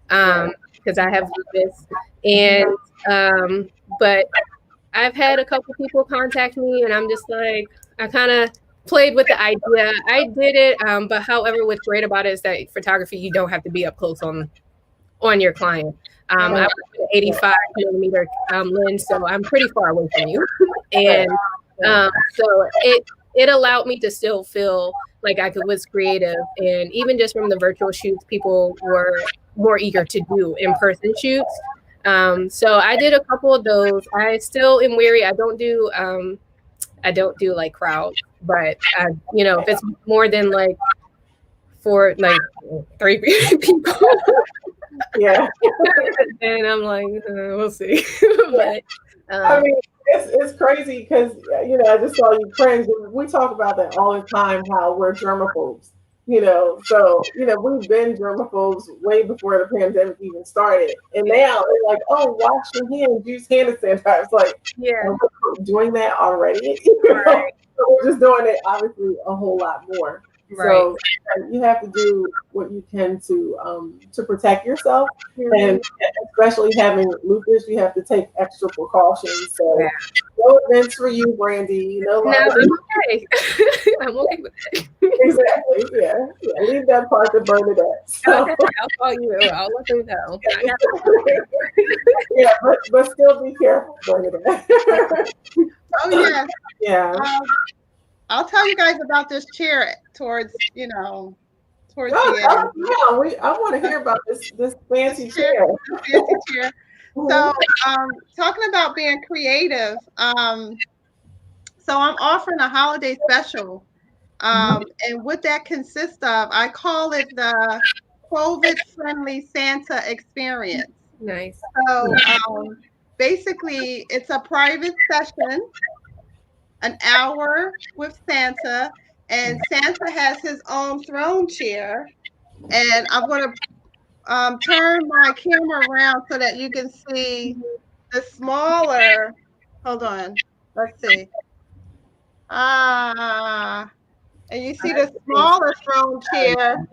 because I have lupus. And but I've had a couple people contact me, and I'm just like, I kind of played with the idea. I did it, but however, what's great about it is that photography, you don't have to be up close on your client. I was an 85 millimeter lens, so I'm pretty far away from you. And so it allowed me to still feel like I was creative. And even just from the virtual shoots, people were more eager to do in-person shoots. So I did a couple of those. I still am wary. I don't do like crowds, but if it's more than like 3 people, and I'm like, we'll see. But it's crazy, because I just saw you friends. We talk about that all the time, how we're germaphobes. So we've been germaphobes way before the pandemic even started, and now they're like, oh, wash your hands, use hand sanitizer. It's like, we're doing that already. we're just doing it obviously a whole lot more. Right. So you have to do what you can to protect yourself, and especially having lupus, you have to take extra precautions. So Yeah. no events for you, Brandi. You know, No, I'm okay. I'm okay with it. exactly. Yeah. Leave that part to Bernadette. So. Okay, I'll call you. I'll let them know. I got Yeah, but still be careful, Bernadette. Oh yeah. Yeah. I'll tell you guys about this chair towards the end. I want to hear about this fancy chair. Fancy chair. So, talking about being creative, so I'm offering a holiday special, and what that consists of, I call it the COVID-friendly Santa experience. Nice. So, basically, it's a private session, an hour with Santa, and Santa has his own throne chair, and I'm going to turn my camera around so that you can see the smaller. Hold on. Let's see. And you see the smaller throne chair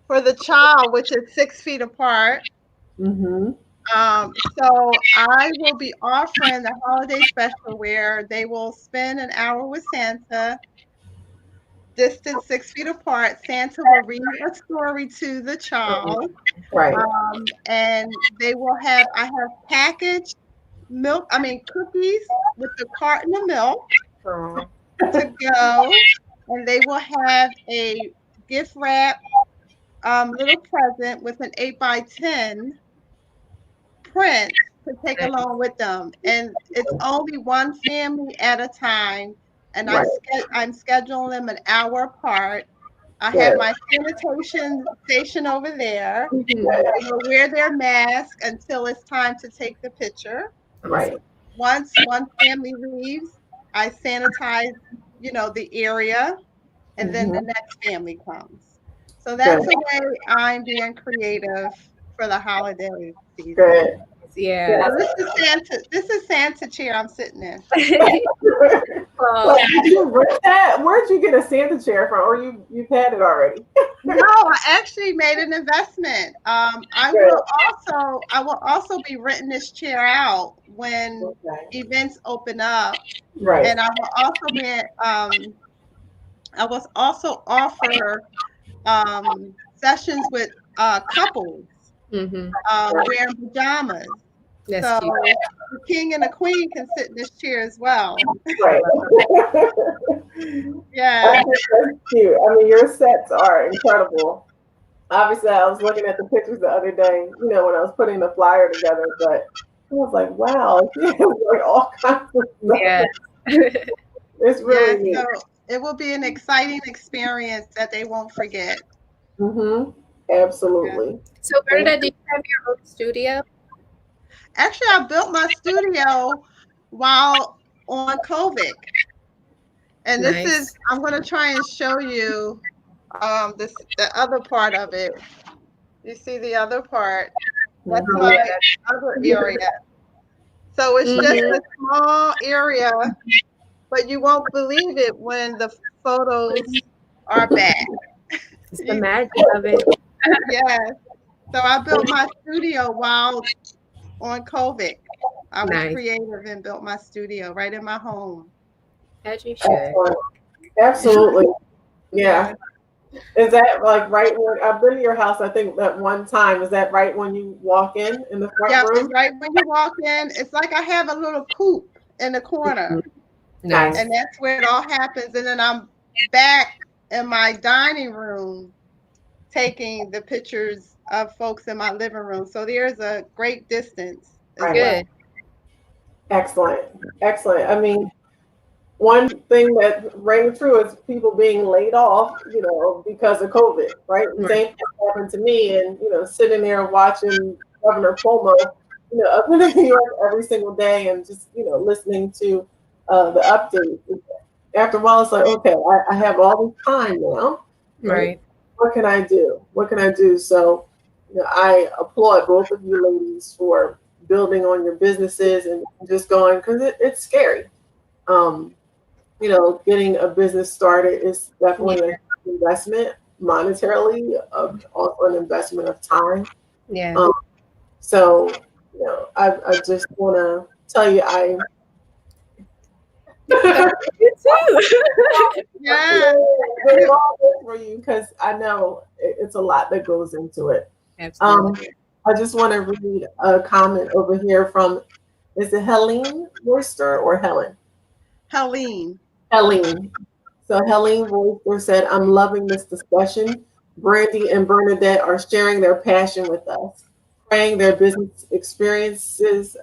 for the child, which is 6 feet apart. Mm-hmm. So I will be offering the holiday special where they will spend an hour with Santa, distance 6 feet apart. Santa will read a story to the child. Right. And they will have, I have packaged cookies with the carton of milk to go. And they will have a gift wrap little present with an 8x10 print to take along with them. And it's only one family at a time. And Right. I'm scheduling them an hour apart. I Good. have my sanitation station over there. They will wear their mask until it's time to take the picture. Right. Once one family leaves, I sanitize, the area, and then the next family comes. So that's the way I'm being creative for the holiday season. Good. Yeah. So this is Santa chair I'm sitting in. Well, did you rent that? Where'd you get a Santa chair from? Or you've had it already? No, I actually made an investment. I will also be renting this chair out when events open up. Right. And I will also offer sessions with couples wearing pajamas. That's so cute. the king and the queen can sit in this chair as well. Right. Yeah. That's cute. I mean, your sets are incredible. Obviously, I was looking at the pictures the other day, when I was putting the flyer together, but I was like, wow, like all kinds of stuff. Yeah. It's really neat. So it will be an exciting experience that they won't forget. Absolutely. Yeah. So, Bernadette, do you have your own studio? Actually, I built my studio while on COVID. And this I'm going to try and show you the other part of it. You see the other part? That's my other area. So it's just a small area, but you won't believe it when the photos are back. It's the magic of it. Yes. So I built my studio while on COVID. I was creative and built my studio right in my home. As you should. Absolutely. Yeah. Is that like right when I've been to your house? I think that one time. Is that right when you walk in the front room? It's right when you walk in. It's like I have a little coop in the corner. Nice. And that's where it all happens. And then I'm back in my dining room taking the pictures of folks in my living room. So there's a great distance. Good. Excellent. I mean, one thing that rang true is people being laid off, because of COVID, right? The same thing happened to me, and sitting there watching Governor Cuomo, up in New York every single day, and just listening to the updates. After a while, it's like, okay, I have all this time now. Right. What can I do? So, I applaud both of you ladies for building on your businesses and just going, because it's scary. getting a business started is definitely an investment monetarily, also an investment of time. Yeah. Um, so, I just want to tell you, I You too. Yeah. did all this for you because I know it's a lot that goes into it. Absolutely. I just want to read a comment over here from, is it Helene Royster or Helen? Helene. Helene. So Helene Royster said, I'm loving this discussion. Brandi and Bernadette are sharing their passion with us, praying their business experiences,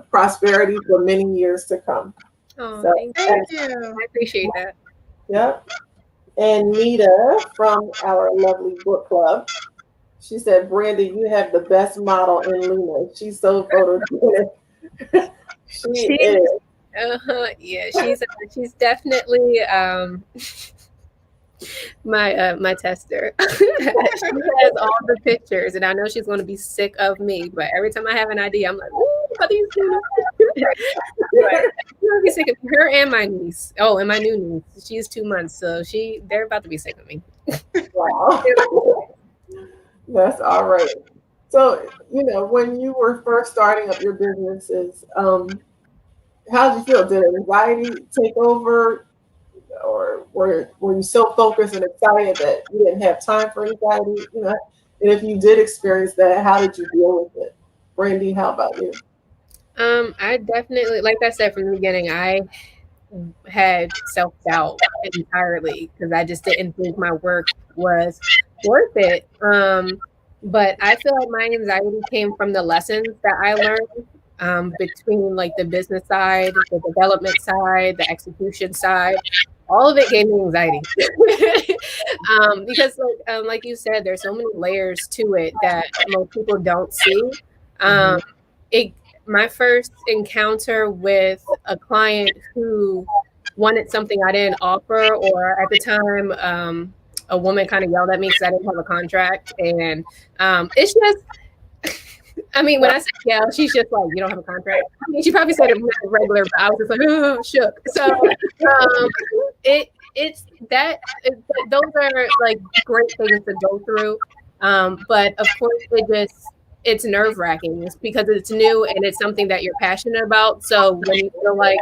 prosperity for many years to come. Oh, So, thank you. Thank you. I appreciate that. yep. And Nita from our lovely book club, she said, Brandi, you have the best model in Luna. She's so photogenic. She She's is. yeah, she's definitely my tester. She has all the pictures, and I know she's going to be sick of me. But every time I have an idea, I'm like, "Ooh, how do you do that?" But she's gonna be sick of her and my niece. Oh, and my new niece. She's 2 months, so they're about to be sick of me. Wow. That's all right. So, when you were first starting up your businesses, how did you feel? Did anxiety take over, or were you so focused and excited that you didn't have time for anxiety? And if you did experience that, how did you deal with it? Brandi, how about you? I definitely, like I said from the beginning, I had self doubt entirely because I just didn't think my work was worth it. But I feel like my anxiety came from the lessons that I learned between like the business side, the development side, the execution side. All of it gave me anxiety because, like you said, there's so many layers to it that most people don't see. Um, it My first encounter with a client who wanted something I didn't offer, or at the time, a woman kind of yelled at me because I didn't have a contract, and it's just. I mean, when I say yell, she's just like, "You don't have a contract." I mean, she probably said it regular, but I was just like, "Oh, shook." So, it's that those are like great things to go through, but of course, it's nerve wracking. It's because it's new and it's something that you're passionate about. So when you feel like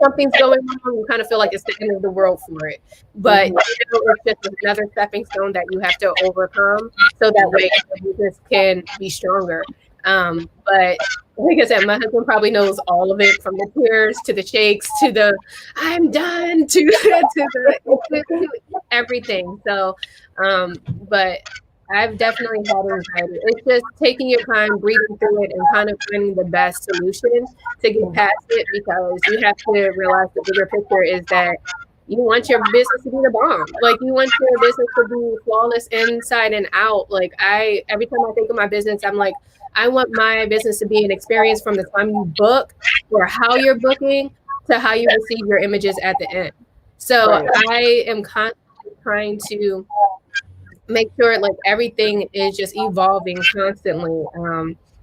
something's going wrong, you kind of feel like it's the end of the world for it. But it's just another stepping stone that you have to overcome, so that way your business can be stronger. But like I said, my husband probably knows all of it, from the tears to the shakes to the "I'm done" to everything. So, but I've definitely had anxiety. It's just taking your time, breathing through it, and kind of finding the best solution to get past it, because you have to realize the bigger picture is that you want your business to be the bomb. Like, you want your business to be flawless inside and out. Like, every time I think of my business, I'm like, I want my business to be an experience from the time you book, or how you're booking, to how you receive your images at the end. So Right. I am constantly trying to make sure like everything is just evolving constantly.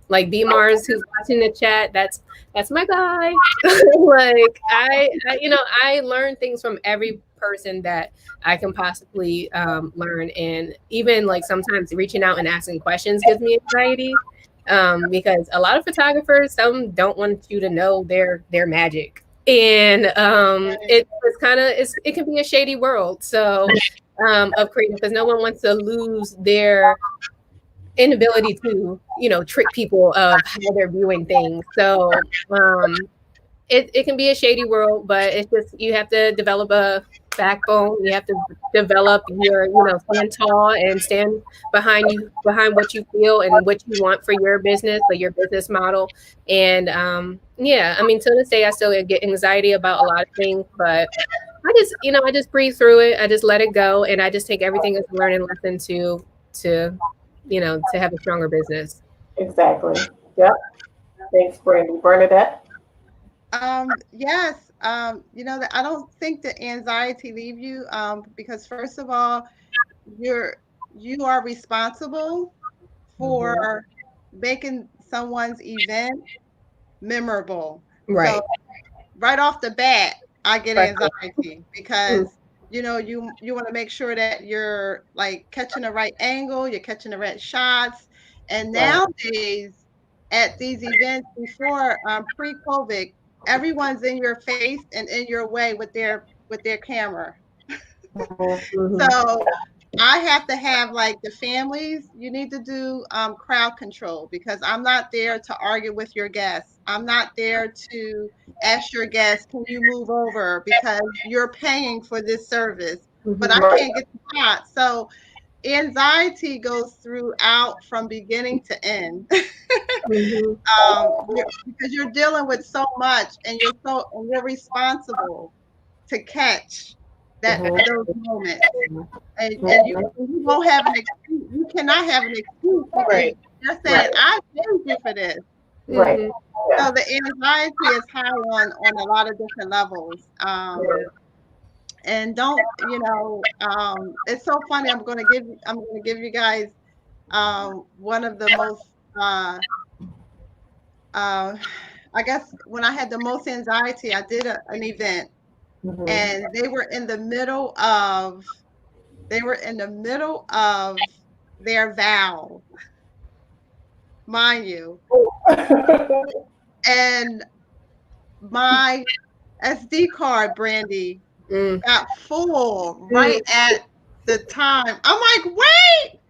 Like B Mars, who's watching the chat, that's my guy. Like I learn things from every person that I can possibly learn, and even like sometimes reaching out and asking questions gives me anxiety, because a lot of photographers, some don't want you to know their magic, and it's kind of it can be a shady world. So of creative, because no one wants to lose their inability to trick people of how they're viewing things. So it can be a shady world, but it's just, you have to develop a backbone. You have to develop your, stand tall and stand behind what you feel and what you want for your business, like your business model. And yeah, I mean, to this day, I still get anxiety about a lot of things, but I just breathe through it. I just let it go, and I just take everything as a learning lesson to to have a stronger business. Exactly. Yep. Thanks, Brandi. Bernadette? Yes, that I don't think the anxiety leave you, because first of all, you're you are responsible Mhm. for making someone's event memorable. So Right. right off the bat, I get anxiety because you know you want to make sure that you're like catching the right angle, you're catching the right shots. And nowadays at these events before pre-COVID, everyone's in your face and in your way with their camera. So I have to have like the families, you need to do crowd control because I'm not there to argue with your guests. I'm not there to ask your guests, can you move over because you're paying for this service, but I can't get the shot. So anxiety goes throughout from beginning to end. Because you're dealing with so much and you're responsible to catch those moments. And you won't have an excuse. You cannot have an excuse because you're saying, I paid you for this. Right. So the anxiety is high on a lot of different levels. And don't, it's so funny. I'm gonna give you guys one of the most I guess when I had the most anxiety, I did an event and they were in the middle of their vow, mind you. And my SD card, Brandi, got full right at the time. I'm like, wait!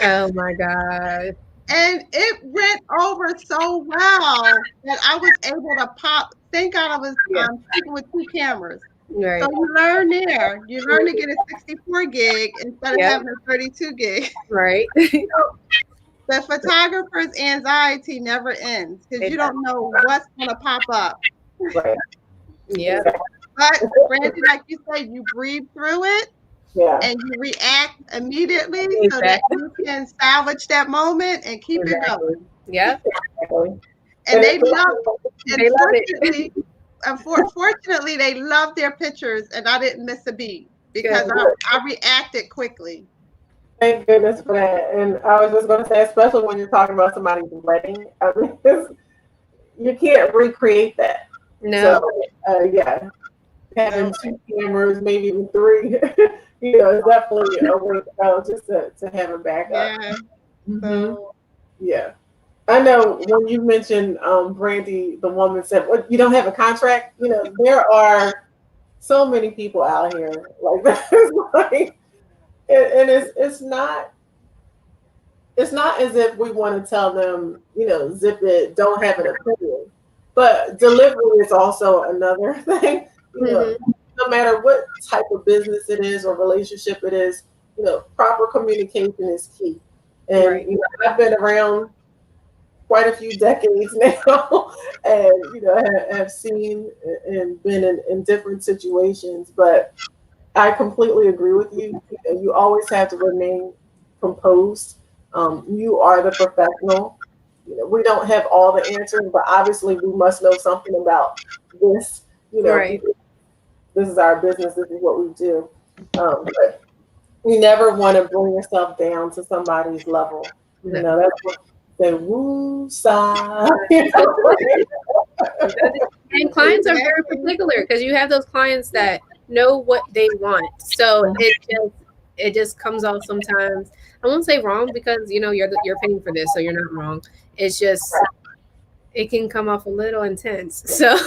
Oh my God. And it went over so well that I was able to pop. Thank God I was speaking with 2 cameras. Right. So you learn there. You learn to get a 64 gig instead of having a 32 gig. Right. The photographer's anxiety never ends because you don't know what's going to pop up. Right. Yeah. But Brandi, like you said, you breathe through it. And you react immediately so that you can salvage that moment and keep it going. Yeah. And they love it. Unfortunately, they love their pictures, and I didn't miss a beat because I reacted quickly. Thank goodness for that. And I was just going to say, especially when you're talking about somebody's wedding, I mean, you can't recreate that. No. So, having 2 cameras, maybe even 3, it's definitely a way to go just to have a backup. So, I know when you mentioned Brandi, the woman said, "Well, you don't have a contract." There are so many people out here like that. Like, and it's not as if we want to tell them, zip it, don't have an opinion. But delivery is also another thing. No matter what type of business it is or relationship it is, proper communication is key. And I've been around quite a few decades now, and have seen and been in different situations. But I completely agree with you. You always have to remain composed. You are the professional. We don't have all the answers, but obviously we must know something about this. This is our business. This is what we do. But you never want to bring yourself down to somebody's level. That's what they woo sigh. And clients are very particular because you have those clients that know what they want. So it just comes off sometimes. I won't say wrong because you're paying for this, so you're not wrong. It's just it can come off a little intense. So you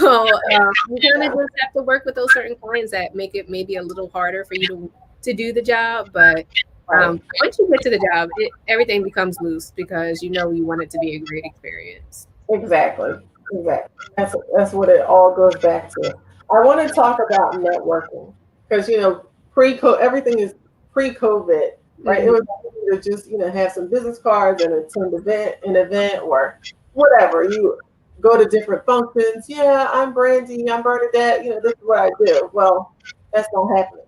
kind of just have to work with those certain clients that make it maybe a little harder for you to do the job. But once you get to the job, everything becomes loose because you want it to be a great experience. Exactly. That's what it all goes back to. I want to talk about networking because everything is pre-COVID, right? It was easy to just have some business cards and attend an event or whatever. You go to different functions. Yeah, I'm Brandi. I'm Bernadette. This is what I do. Well, that's not happening.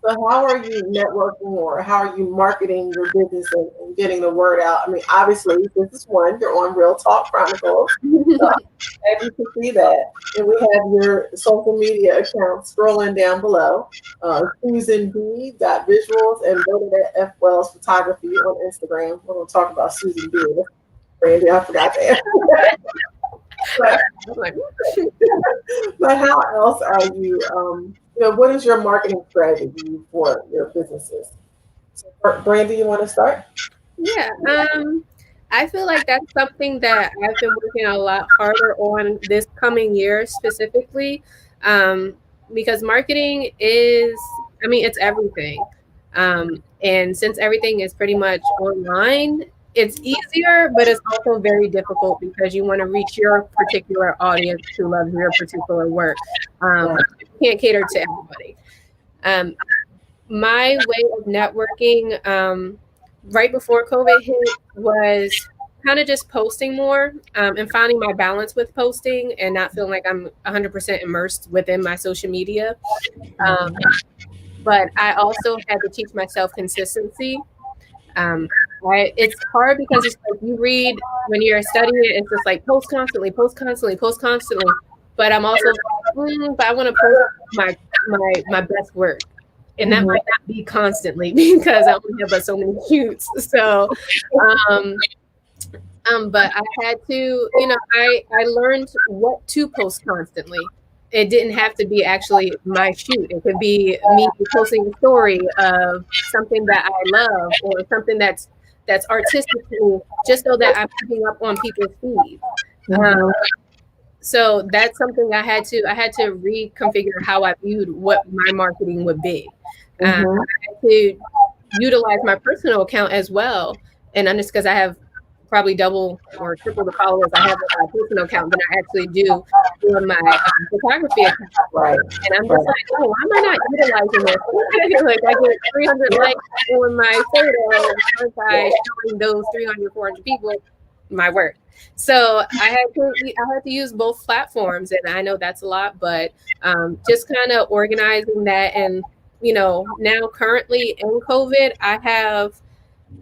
So how are you networking or how are you marketing your business and getting the word out? I mean, obviously, this is one. You're on Real Talk Chronicles. So, as you can see that. And we have your social media accounts scrolling down below. Susan B. Visuals and Bernadette F. Wells Photography on Instagram. We're going to talk about Susan B. Brandi, I forgot that. But how else are you? What is your marketing strategy for your businesses? So, Brandi, you want to start? Yeah. I feel like that's something that I've been working a lot harder on this coming year specifically, um, because marketing is, I mean, it's everything. And since everything is pretty much online, it's easier, but it's also very difficult because you want to reach your particular audience who loves your particular work. Right. You can't cater to everybody. Um, my way of networking right before COVID hit was kind of just posting more and finding my balance with posting and not feeling like I'm 100% immersed within my social media. Um, but I also had to teach myself consistency. Um, it's hard because it's like you read when you're studying it, it's just like post constantly, post constantly, post constantly. But I'm also but I want to post my best work, and that Mhm. might not be constantly because I only have but so many shoots. So, um, but I had to, I learned what to post constantly. It didn't have to be actually my shoot. It could be me posting a story of something that I love or something that's artistic to me, just so that I'm picking up on people's feeds. Um, Mhm. so that's something I had to reconfigure how I viewed what my marketing would be. Mhm. I had to utilize my personal account as well, and I'm just because I have probably double or triple the followers I have on my personal account than I actually do on my photography account. Right. And I'm just Right. like, oh, why am I not utilizing this? Like I get 300 likes on my photo. Why aren't I showing those 300, 400 people my work? So I had to use both platforms, and I know that's a lot, but just kind of organizing that. And now currently in COVID, I have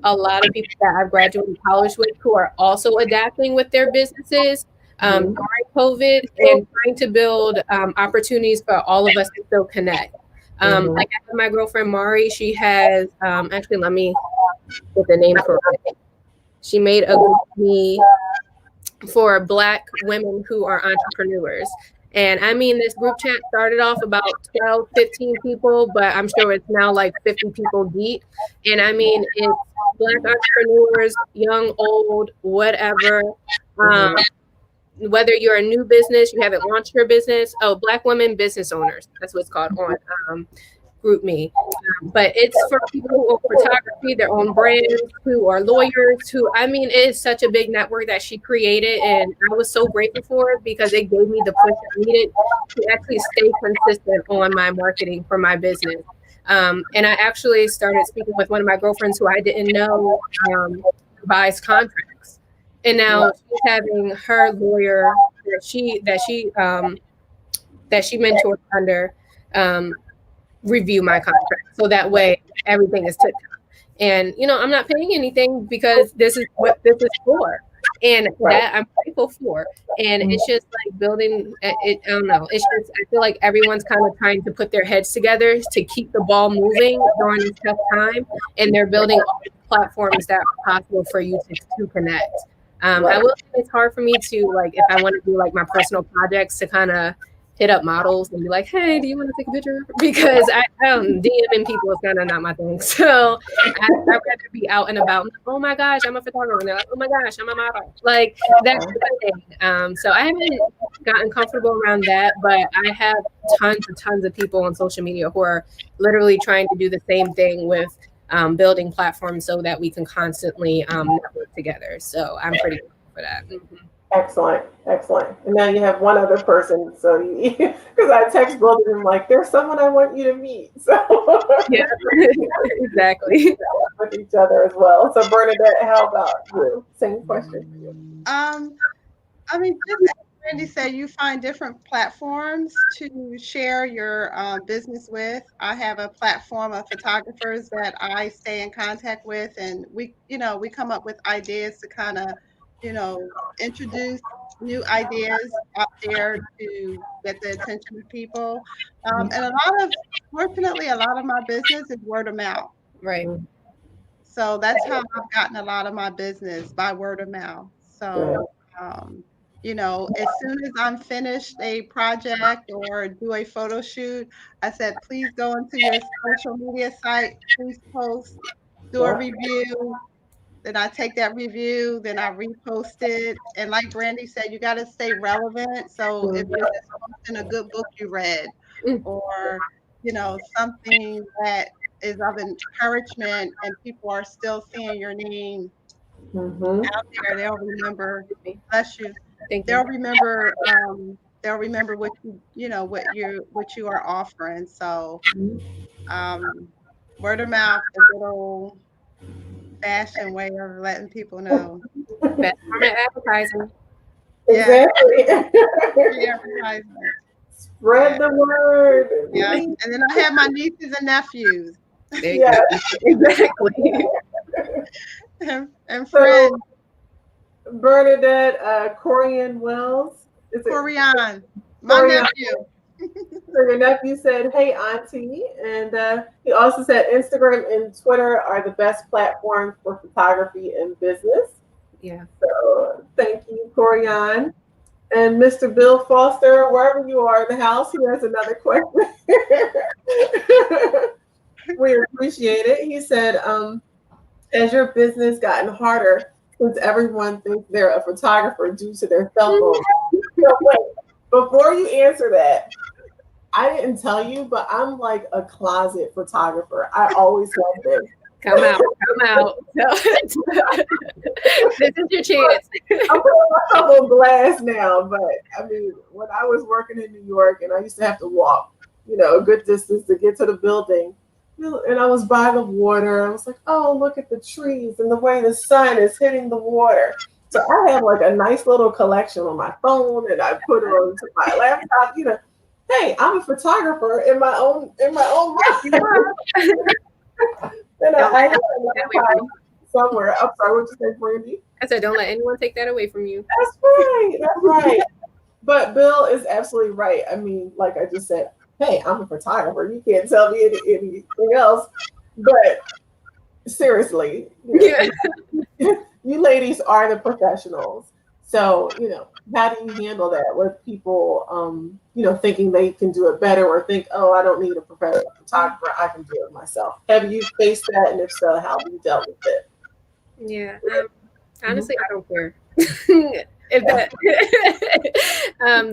a lot of people that I've graduated college with who are also adapting with their businesses Mhm. during COVID and trying to build opportunities for all of us to still connect. Mhm. Like I have my girlfriend Mari, she has actually let me get the name correct. She made a group me for Black women who are entrepreneurs. And I mean, this group chat started off about 12, 15 people, but I'm sure it's now like 50 people deep. And I mean, it's Black entrepreneurs, young, old, whatever. Um, Mhm. whether you're a new business, you haven't launched your business. Oh, Black women business owners. That's what it's called on um, group me. But it's for people who own photography, their own brands, who are lawyers, who, I mean, it is such a big network that she created. And I was so grateful for it because it gave me the push I needed to actually stay consistent on my marketing for my business. And I actually started speaking with one of my girlfriends who I didn't know buys contracts. And now she's having her lawyer that she mentored under um, review my contract so that way everything is tip top. And I'm not paying anything because this is what this is for, and Right. that I'm grateful for. And Mhm. it's just like building it. I don't know. It's just I feel like everyone's kind of trying to put their heads together to keep the ball moving during this tough time, and they're building all these platforms that are possible for you to connect. I Right. will say it's hard for me to like if I want to do like my personal projects to kind of hit up models and be like, "Hey, do you want to take a picture?" Because I DMing people is kind of not my thing. So I'd rather be out and about. Oh my gosh, I'm a photographer. And they're like, oh my gosh, I'm a model. Like that type of thing. So I haven't gotten comfortable around that, but I have tons of people on social media who are literally trying to do the same thing with building platforms so that we can constantly network together. So I'm pretty grateful for that. Mhm. Excellent. Excellent. And now you have one other person. So because I text both of them like, there's someone I want you to meet. So Yeah, exactly. with each other as well. So Bernadette, how about you? Same question for you. Um, I mean, just as Randy said, you find different platforms to share your business with. I have a platform of photographers that I stay in contact with, and we come up with ideas to kind of, introduce new ideas out there to get the attention of people. And fortunately, a lot of my business is word of mouth. Right. So that's how I've gotten a lot of my business by word of mouth. Good. So, um, as soon as I'm finished a project or do a photo shoot, I said, please go into your social media site, please post, do a review. Then I take that review, then I repost it. And like Brandi said, you got to stay relevant. So if you're just posting a good book you read or, something that is of encouragement and people are still seeing your name out there, they'll remember, bless you. Thank They'll you. remember, what what you are offering. So word of mouth, a good old fashioned way of letting people know. Best form of advertising. Yeah, Exactly. free advertisement. Spread Yeah, the word. yeah. And then I have my nieces and nephews There you Yeah. go. Exactly. and So friends. Bernadette, Corian Wells, is it Corian, my Corian? nephew. So your nephew said, "Hey, Auntie," and he also said Instagram and Twitter are the best platforms for photography and business. Yeah. So thank you, Corian. And Mr. Bill Foster, wherever you are in the house, he has another question. We appreciate it. He said, has your business gotten harder since everyone thinks they're a photographer due to their cell phone? So wait, before you answer that, I didn't tell you, but I'm like a closet photographer. I always have been. Come out. Come out. This is your chance. I'm putting myself on glass now, but I mean, when I was working in New York and I used to have to walk, a good distance to get to the building, and I was by the water, I was like, oh, look at the trees and the way the sun is hitting the water. So I have like a nice little collection on my phone, and I put it onto my laptop. Hey, I'm a photographer in my own right. And Don't I let have anyone take that a away from laptop you. somewhere. I'm sorry, what you say, Brandi? I said, don't let anyone take that away from you. That's right. That's right. But Bill is absolutely right. I mean, like I just said, hey, I'm a photographer. You can't tell me anything else. But seriously, Yeah. you ladies are the professionals. So, how do you handle that with people, thinking they can do it better or think, oh, I don't need a professional photographer. I can do it myself. Have you faced that? And if so, how have you dealt with it? Yeah. Honestly, I don't care. If that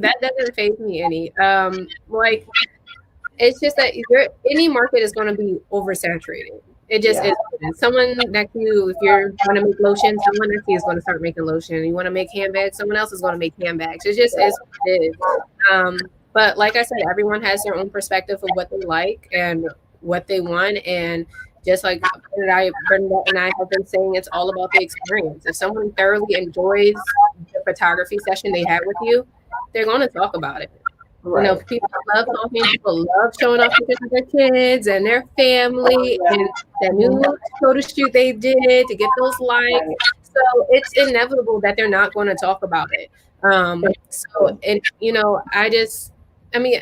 that doesn't faze me any. Like it's just that any market is going to be oversaturated. It just Yeah. is. Someone next to you, if you're going to make lotion, someone next to you is going to start making lotion. You want to make handbags, someone else is going to make handbags. It just is what it is. But like I said, everyone has their own perspective of what they like and what they want. And just like Bernadette and I have been saying, it's all about the experience. If someone thoroughly enjoys the photography session they had with you, they're going to talk about it. Right. People love talking. People love showing off pictures of their kids and their family and the new photo shoot they did to get those likes. Right. So it's inevitable that they're not going to talk about it. I mean,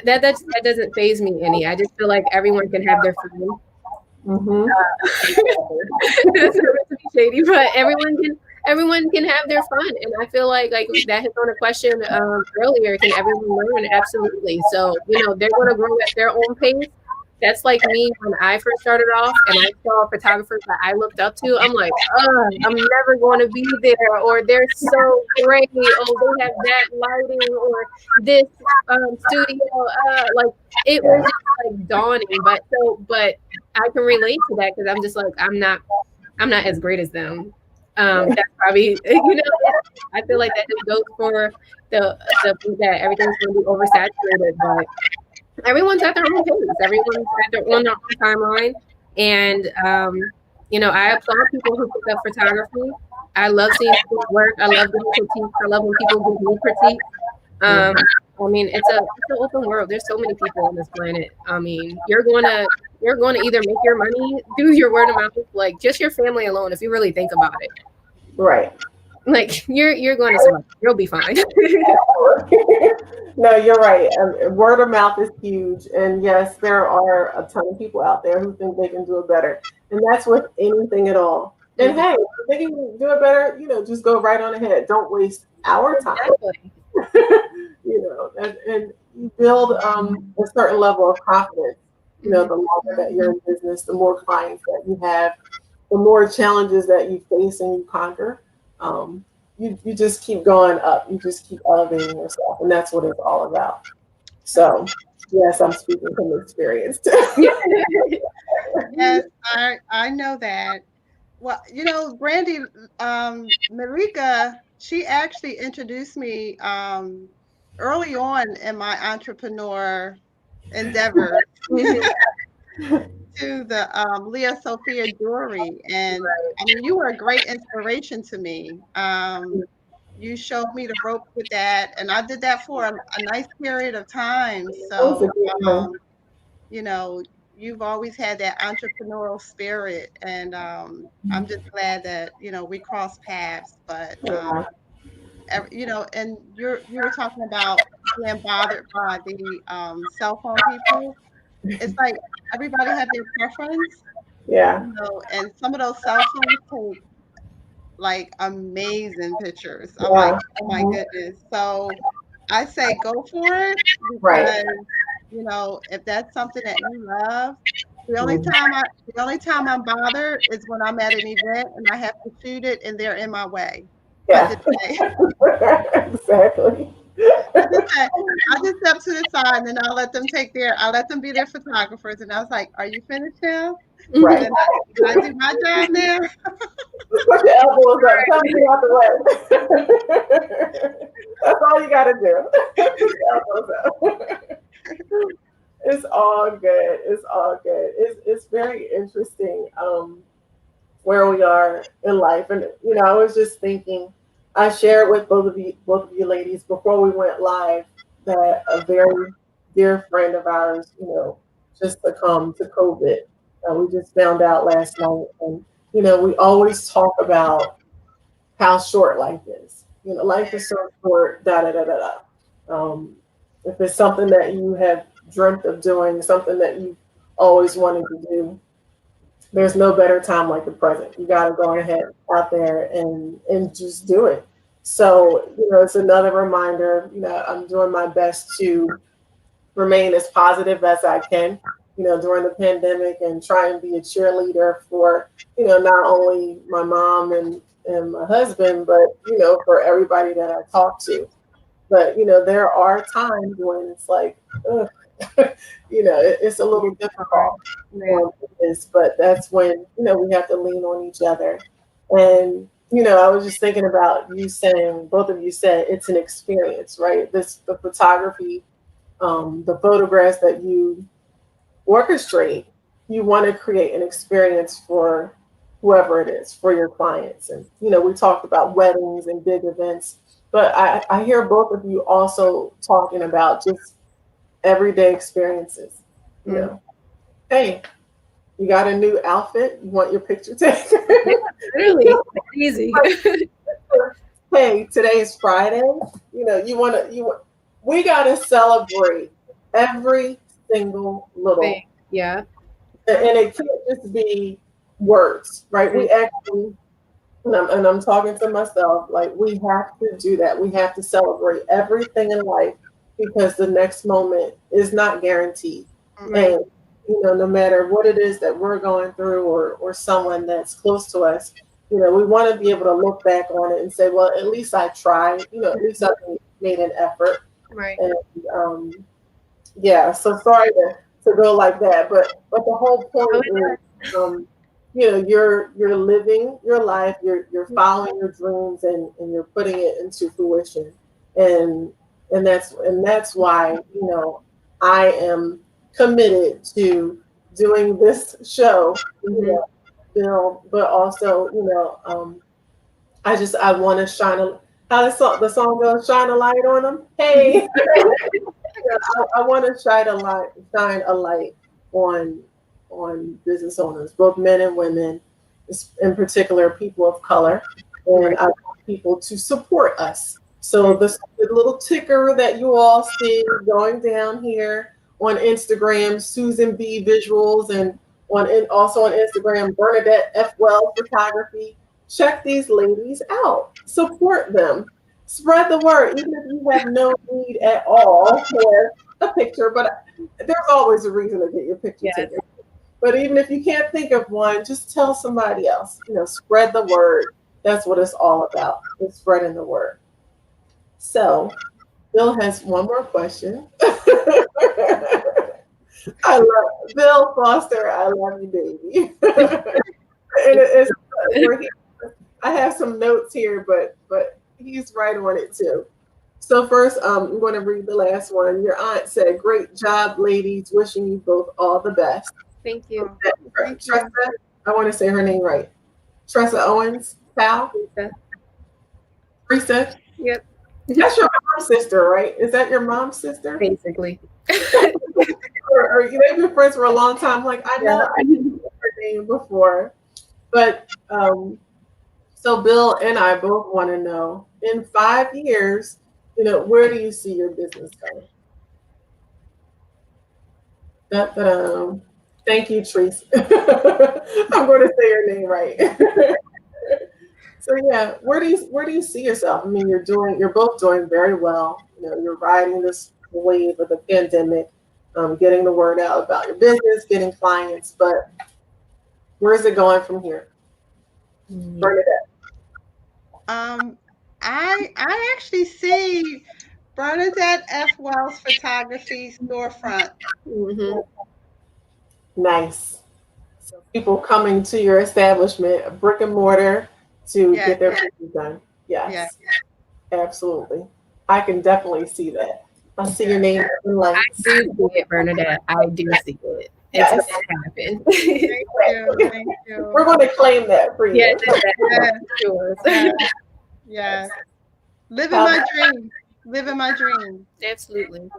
that doesn't faze me any. I just feel like everyone can have their fun. Mm-hmm. That's not to be shady, but everyone can have their fun, and I feel like that hit on a question earlier. Can everyone learn? Absolutely. So they're going to grow at their own pace. That's like me when I first started off, and I saw photographers that I looked up to. I'm like, oh, I'm never going to be there, or they're so great. Oh, they have that lighting, or this studio. Like it was just like dawning. But I can relate to that because I'm just like I'm not as great as them. That's probably I feel like that just goes for the that everything's going to be oversaturated, but everyone's at their own pace. Everyone's at their own timeline, and I applaud people who pick up photography. I love seeing people work. I love getting critiques. I love when people give me critiques. I mean, it's an open world. There's so many people on this planet. I mean, you're going to either make your money through your word of mouth, like just your family alone. If you really think about it, Right. like you're going to survive. You'll be fine. No, you're right. Word of mouth is huge. And yes, there are a ton of people out there who think they can do it better. And that's with anything at all. And hey, if they can do it better, just go right on ahead. Don't waste our time. Exactly. You know, and you build a certain level of confidence. You know, the longer that you're in business, the more clients that you have, the more challenges that you face and you conquer. Um, you just keep going up. You just keep elevating yourself, and that's what it's all about. So, yes, I'm speaking from experience. Yes, I know that. Well, Brandi, Marika, she actually introduced me early on in my entrepreneur endeavor to the Leah Sophia jewelry. And I mean, you were a great inspiration to me. You showed me the ropes with that, and I did that for a nice period of time. That was a So, good one. you know, you've always had that entrepreneurial spirit, and I'm just glad that we crossed paths. But Yeah. and you were talking about being bothered by the cell phone people. It's like everybody have their preference, Yeah. and some of those cell phones take like amazing pictures. I'm like, Yeah. oh my goodness. So I say go for it Right. because if that's something that you love. Mhm. The only time I'm bothered is when I'm at an event and I have to shoot it and they're in my way. I Yeah. just say, Exactly. I just step to the side and then I'll let them be their photographers. And I was like, are you finished now? Right. Can I do my job now? Put your elbows up. Tell me to get out the way. That's all you got to do. Put your elbows up. It's all good. It's all good. It's very interesting where we are in life, and I was just thinking. I shared with both of you ladies before we went live that a very dear friend of ours, just succumbed to COVID. We just found out last night, and we always talk about how short life is. Life is so short. Da da da da da. If it's something that you have dreamt of doing, something that you always wanted to do, there's no better time like the present. You got to go ahead out there and just do it. So it's another reminder. I'm doing my best to remain as positive as I can, during the pandemic, and try and be a cheerleader for, not only my mom and my husband, but, for everybody that I talk to. But, there are times when it's like, ugh, it's a little difficult Yeah. this, but that's when, we have to lean on each other. And, I was just thinking about you saying, both of you said it's an experience, right? The photography, the photographs that you orchestrate, you want to create an experience for whoever it is, for your clients. And, we talked about weddings and big events, but I hear both of you also talking about just everyday experiences. Hey, you got a new outfit, you want your picture taken. Really easy. Hey, today's Friday. We got to celebrate every single little, Yeah. and it can't just be words, right? We actually, and I'm talking to myself, like we have to do that. We have to celebrate everything in life because the next moment is not guaranteed. Right. And no matter what it is that we're going through, or someone that's close to us, we want to be able to look back on it and say, well, at least I tried. At least I made an effort. Right. And yeah, so sorry to go like that, but the whole point is, you're living your life, you're following your dreams, and you're putting it into fruition, and that's why I am committed to doing this show, but also I want to shine a, how the song goes, shine a light on them. Hey. I want to shine a light on business owners, both men and women, in particular people of color, and I want people to support us. So the little ticker that you all see going down here on Instagram, Susan B Visuals, and also on Instagram, Bernadette F Wells Photography. Check these ladies out. Support them. Spread the word, even if you have no need at all for a picture, but there's always a reason to get your picture Yes. taken. But even if you can't think of one, just tell somebody else. Spread the word. That's what it's all about. It's spreading the word. So Bill has one more question. I love Bill Foster. I love you, baby. And we're here. I have some notes here, but he's right on it too. So first, I'm going to read the last one. Your aunt said, "Great job, ladies. Wishing you both all the best." Thank you. Thank you. Tressa, I want to say her name right. Tressa Owens, pal. Lisa. Teresa. Yep. That's your mom's sister, right? Is that your mom's sister? Basically. Or they've been friends for a long time. Like I know her name before, but so Bill and I both want to know, in 5 years, where do you see your business going? Da-da-dum. Thank you, Treese. I'm going to say your name right. So yeah, where do you see yourself? I mean, you're both doing very well. You're riding this wave of the pandemic, getting the word out about your business, getting clients. But where's it going from here? Bernadette. I actually see Bernadette F. Wells Photography storefront. Mm-hmm. Nice. So people coming to your establishment, a brick and mortar, to get their business done. Yes, absolutely. I can definitely see that. I see your name in lights. I do see it, Bernadette. I do see it. It's going to happen. Thank you. Thank you. We're going to claim that for you. Yes, that's yours. Yes. Living my dream. Living my dream. Absolutely.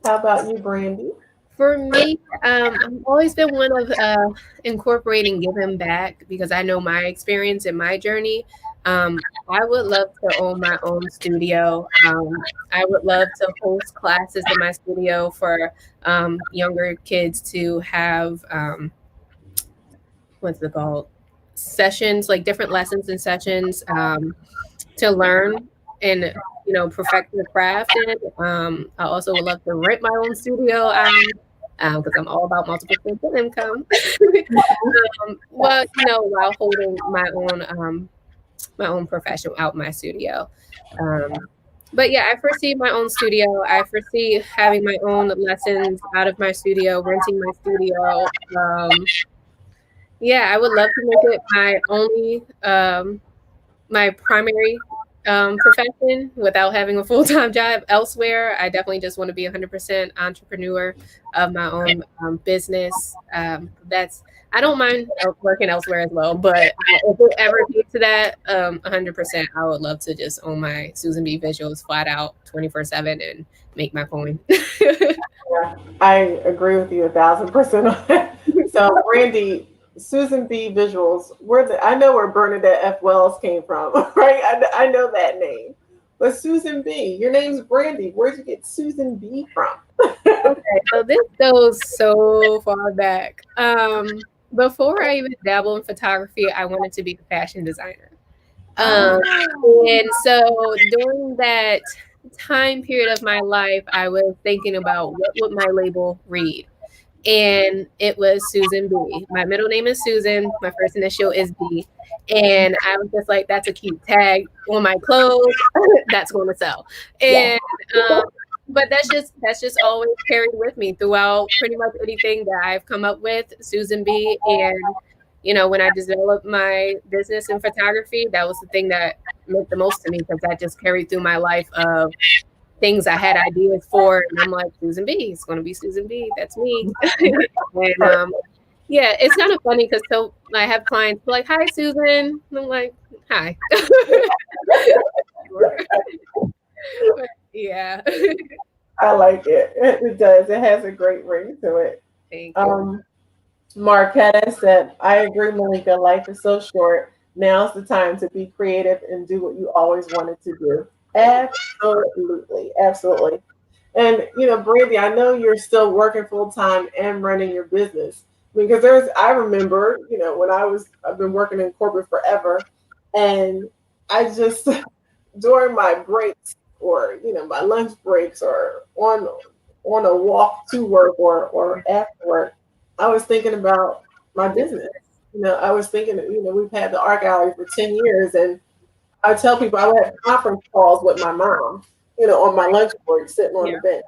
How about you, Brandi? For me, I've always been one of incorporating giving back because I know my experience and my journey. I would love to own my own studio. I would love to host classes in my studio for younger kids to have what's it called? Sessions, like different lessons and sessions to learn and perfect the craft in. I also would love to rent my own studio because I'm all about multiple sources of income. While holding my own profession out my studio. But yeah, I foresee my own studio. I foresee having my own lessons out of my studio, renting my studio. Yeah, I would love to make it my only, my primary profession without having a full-time job elsewhere. I definitely just want to be 100% entrepreneur of my own business. I don't mind working elsewhere as well, but if it ever gets to that, 100%, I would love to just own my Susan B Visuals flat out 24/7 and make my coin. Yeah, I agree with you 1,000% on that. So, Brandi, Susan B Visuals, I know where Bernadette F. Wells came from, right? I know that name. But Susan B, your name's Brandi. Where'd you get Susan B from? Okay, so this goes so far back. Before I even dabbled in photography, I wanted to be a fashion designer. And so during that time period of my life, I was thinking about what would my label read. And it was Susan B. My middle name is Susan. My first initial is B. And I was just like, that's a cute tag on my clothes. That's going to sell. And but that's just always carried with me throughout pretty much anything that I've come up with, Susan B. And when I developed my business in photography, that was the thing that meant the most to me because that just carried through my life of things I had ideas for, and I'm like, Susan B. It's going to be Susan B. That's me. And yeah, it's kind of funny because so I have clients like, "Hi, Susan." And I'm like, "Hi." But, yeah. I like it. It does. It has a great ring to it. Thank you. Marquetta said, "I agree, Malika. Life is so short. Now's the time to be creative and do what you always wanted to do." Absolutely, absolutely. And Brandi, I know you're still working full time and running your business because I remember, when I've been working in corporate forever, and I just during my breaks, or my lunch breaks, or on a walk to work, or after work, I was thinking about my business. I was thinking, we've had the art gallery for 10 years, and I tell people I would have conference calls with my mom, on my lunch break, sitting on the bench.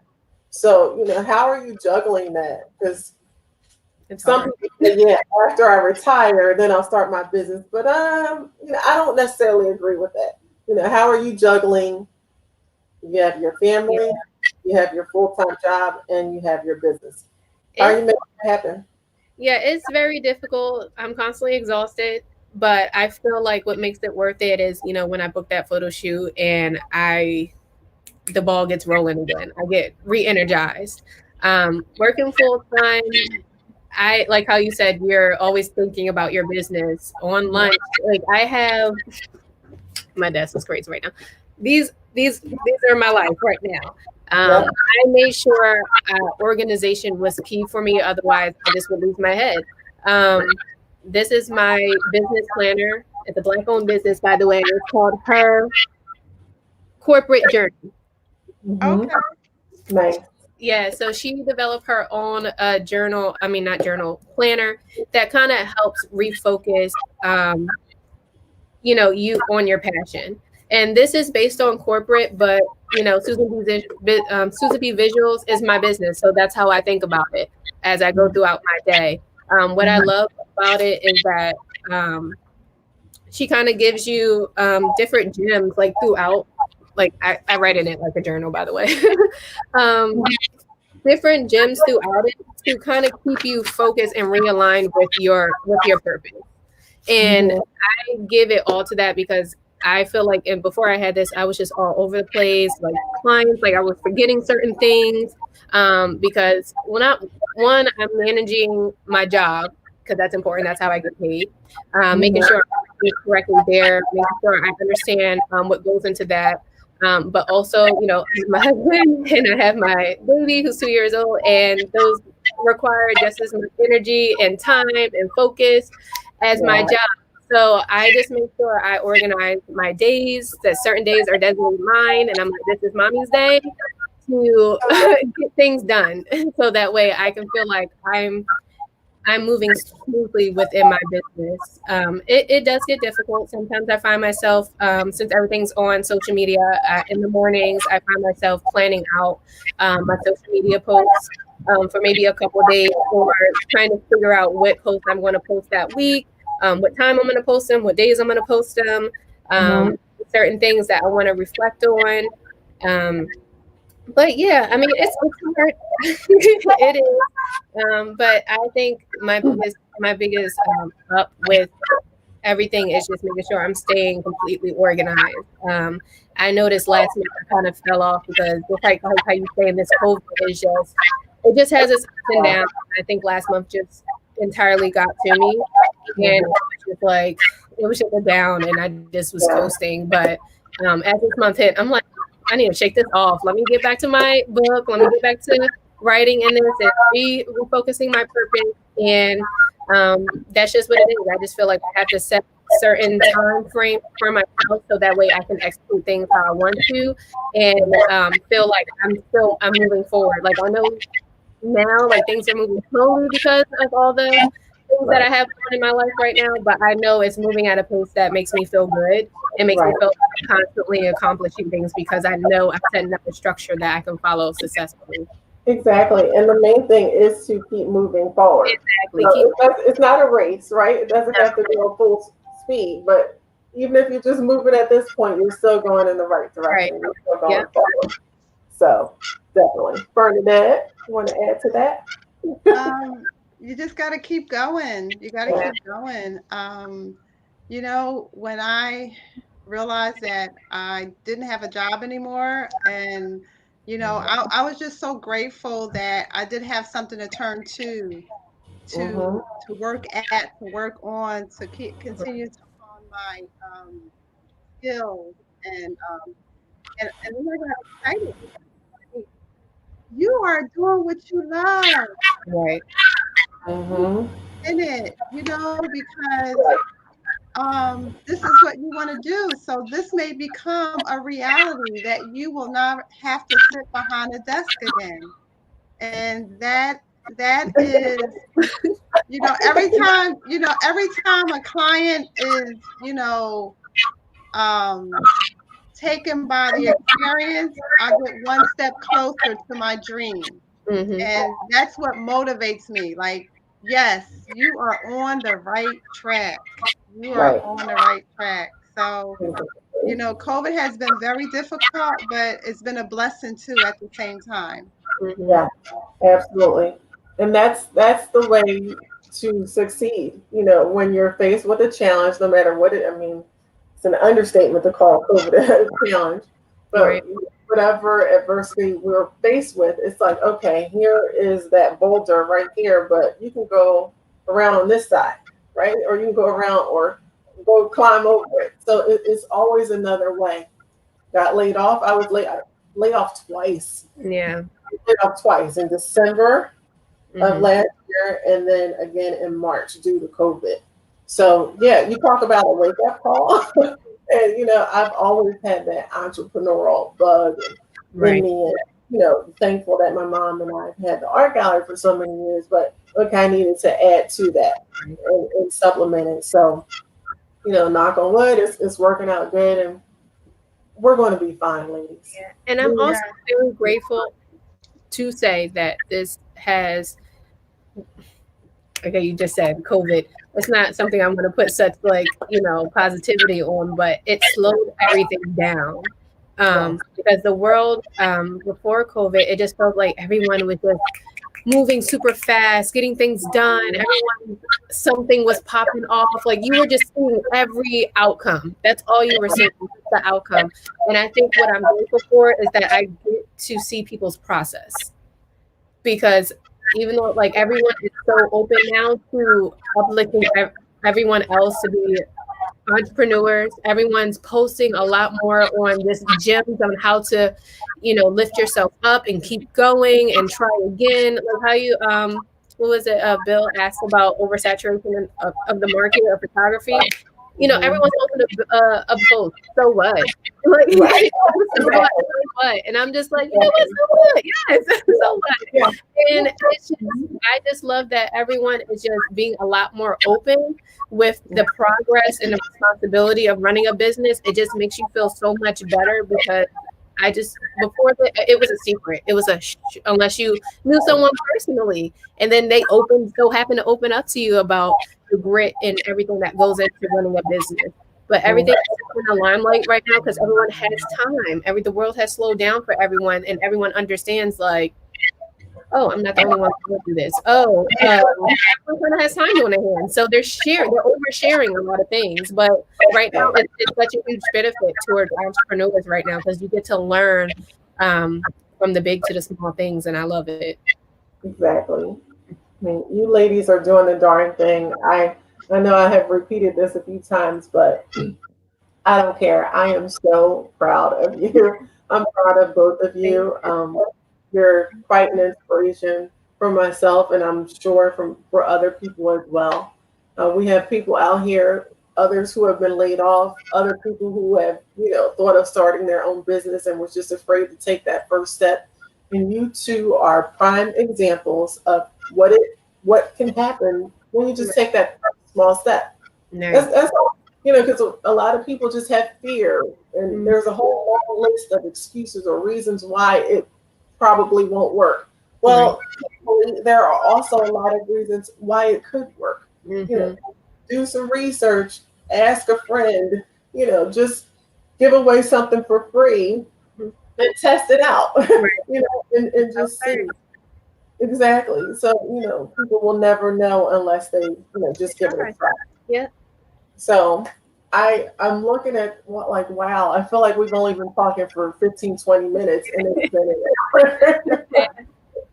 So, how are you juggling that? Because some people say, yeah, after I retire, then I'll start my business. But I don't necessarily agree with that. How are you juggling? You have your family, you have your full-time job, and you have your business. How are you making it happen? Yeah, it's very difficult. I'm constantly exhausted, but I feel like what makes it worth it is, when I book that photo shoot and the ball gets rolling again. I get re-energized. Working full time, I like how you said you're always thinking about your business on lunch. Like I have my desk is crazy right now. These are my life right now. I made sure organization was key for me. Otherwise, I just would lose my head. This is my business planner. It's a Black-owned business, by the way. It's called Her Corporate Journey. Okay. Nice. Yeah, so she developed her own journal. I mean, not journal, planner that kind of helps refocus, you on your passion. And this is based on corporate, but Susan B Visuals is my business, so that's how I think about it as I go throughout my day. What I love about it is that she kind of gives you different gems like throughout. Like I write in it like a journal, by the way. Different gems throughout it to kind of keep you focused and realigned with your purpose. And I give it all to that because I feel like, and before I had this, I was just all over the place, like clients, like I was forgetting certain things. Because I'm managing my job because that's important. That's how I get paid. Making sure I'm correctly there, making sure I understand what goes into that. But also, my husband and I have my baby who's 2 years old, and those require just as much energy and time and focus as my job. So I just make sure I organize my days, that certain days are designated mine, and I'm like, this is mommy's day to get things done. So that way I can feel like I'm moving smoothly within my business. It does get difficult. Sometimes I find myself, since everything's on social media, in the mornings, I find myself planning out my social media posts for maybe a couple of days, or trying to figure out what posts I'm going to post that week, what time I'm going to post them, what days I'm going to post them, certain things that I want to reflect on. But yeah, I mean, it's hard. It is. But I think my biggest up with everything is just making sure I'm staying completely organized. I noticed last month I kind of fell off because just like how you saying, this COVID is it just has its ups and downs. I think last month just entirely got to me, and it was just down, and I just was coasting. But as this month hit, I'm like, I need to shake this off. Let me get back to my book. Let me get back to writing in this and refocusing my purpose. And that's just what it is. I just feel like I have to set certain time frame for myself so that way I can execute things how I want to, and feel like I'm moving forward. Like I know now, like things are moving slowly because of all the things that I have going in my life right now, but I know it's moving at a pace that makes me feel good. It makes me feel like I'm constantly accomplishing things because I know I've set enough structure that I can follow successfully. Exactly. And the main thing is to keep moving forward. Exactly. So it's not a race, right? It doesn't have to go full speed, but even if you're just moving at this point, you're still going in the right direction. You're still going forward. So definitely. Bernadette, you want to add to that? You just got to keep going. You got to keep going. When I realized that I didn't have a job anymore, and I was just so grateful that I did have something to turn to work at, to work on, to continue to hone my skills, and then I got excited. You are doing what you love. Right. In it, because this is what you want to do. So this may become a reality that you will not have to sit behind a desk again. And that is, every time a client is, um, taken by the experience, I get one step closer to my dream. Mm-hmm. And that's what motivates me. Like, yes, you are on the right track. You are Right. on the right track. So, COVID has been very difficult, but it's been a blessing too at the same time. Mm-hmm. Yeah, absolutely. And that's the way to succeed. When you're faced with a challenge, no matter what I mean, it's an understatement to call COVID a challenge, Right. but whatever adversity we're faced with, it's like, okay, here is that boulder right here, but you can go around on this side, right? Or you can go around or go climb over it. So it's always another way. Got laid off. I was laid off twice. Yeah. Laid off twice in December of Mm-hmm. last year, and then again in March due to COVID. So yeah, you talk about a wake up call, and I've always had that entrepreneurial bug in Right. me, and thankful that my mom and I have had the art gallery for so many years, but look, I needed to add to that and supplement it. So knock on wood, it's working out good, and we're going to be fine, ladies. Yeah. And I'm also very grateful to say that this has, okay, you just said COVID. It's not something I'm going to put such positivity on, but it slowed everything down. Because the world before COVID, it just felt like everyone was just moving super fast, getting things done. Everyone, something was popping off. Like you were just seeing every outcome. That's all you were seeing, the outcome. And I think what I'm grateful for is that I get to see people's process, because even though like everyone is so open now to uplifting everyone else to be entrepreneurs, everyone's posting a lot more on this gems on how to, lift yourself up and keep going and try again. Like how you what was it? Bill asked about oversaturation of the market of photography. Everyone's open a post. So what? Like, so what? And I'm just like, what? So what? Yes, so what? And it's just, I just love that everyone is just being a lot more open with the progress and the responsibility of running a business. It just makes you feel so much better, because before it was a secret. It was unless you knew someone personally, and then they happen to open up to you about the grit and everything that goes into running a business. But everything is in the limelight right now because everyone has time. The world has slowed down for everyone, and everyone understands like, oh, I'm not the only one going through this. Oh, everyone kind of has time on their hands, so they're oversharing a lot of things. But right now, it's such a huge benefit towards entrepreneurs right now, because you get to learn from the big to the small things, and I love it. Exactly. I mean, you ladies are doing the darn thing. I know I have repeated this a few times, but I don't care. I am so proud of you. I'm proud of both of you. You're quite an inspiration for myself, and I'm sure for other people as well. We have people out here, others who have been laid off, other people who have, thought of starting their own business and was just afraid to take that first step. And you two are prime examples of what can happen when you just take that small step. Nice. That's all. Because a lot of people just have fear, and there's a whole long list of excuses or reasons why it probably won't work. Well, there are also a lot of reasons why it could work. Do some research, ask a friend, just give away something for free and test it out, and just see. Exactly. So, people will never know unless they, just give it a try. Yeah. So I'm looking at wow, I feel like we've only been talking for 15, 20 minutes, and it's been an hour.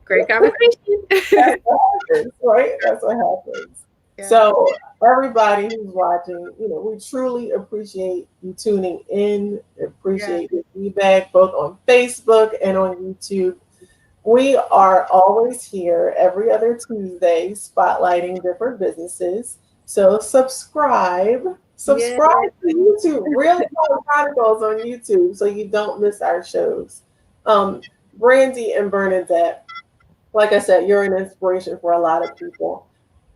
Great conversation. That's what happens, right? That's what happens. Yeah. So everybody who's watching, we truly appreciate you tuning in, appreciate your feedback, both on Facebook and on YouTube. We are always here every other Tuesday spotlighting different businesses. So subscribe Subscribe to YouTube, Real Talk Chronicles on YouTube, so you don't miss our shows. Brandi and Bernadette, like I said, you're an inspiration for a lot of people.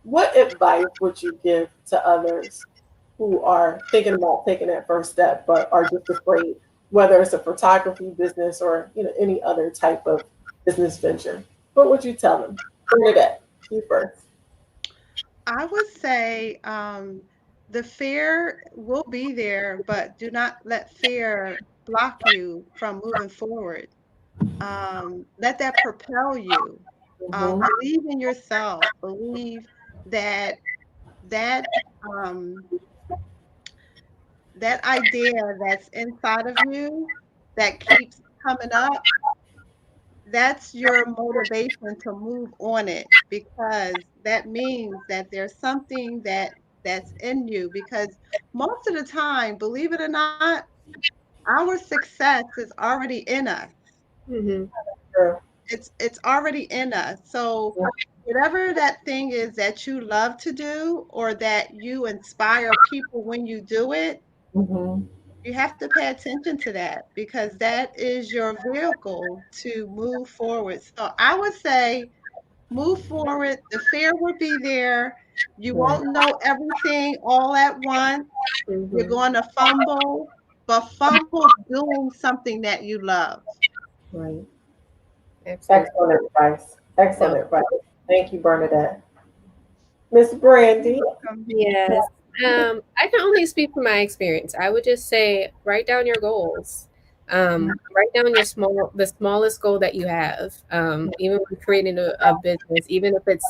What advice would you give to others who are thinking about taking that first step but are just afraid, whether it's a photography business or any other type of business venture? What would you tell them? Bernadette, you first. I would say the fear will be there, but do not let fear block you from moving forward. Let that propel you. Mm-hmm. Believe in yourself. Believe that that um, that idea that's inside of you that keeps coming up, that's your motivation to move on it, because that means that there's something that's in you, because most of the time, believe it or not, our success is already in us. Mm-hmm. Sure. It's already in us. So whatever that thing is that you love to do or that you inspire people when you do it, Mm-hmm. you have to pay attention to that, because that is your vehicle to move forward. So I would say move forward. The fear will be there. You Right. won't know everything all at once. You're Mm-hmm. going to fumble, but fumble doing something that you love. Right. Absolutely. Excellent advice. No. Excellent advice. Thank you, Bernadette. Miss Brandy. Welcome. Yes. I can only speak from my experience. I would just say write down your goals. Write down the smallest goal that you have. Even when creating a business, even if it's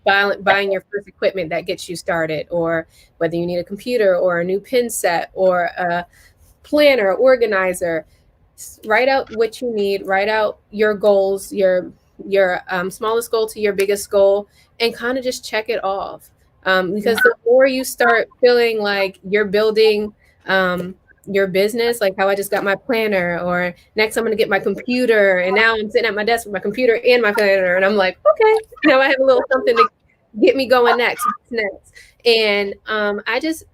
buying your first equipment that gets you started, or whether you need a computer or a new pin set or a planner, organizer. Write out what you need. Write out your goals, your smallest goal to your biggest goal, and kind of just check it off. Because the more you start feeling like you're building your business, like how I just got my planner, or next I'm going to get my computer, and now I'm sitting at my desk with my computer and my planner, and I'm like, okay, now I have a little something to get me going next. What's next? And I just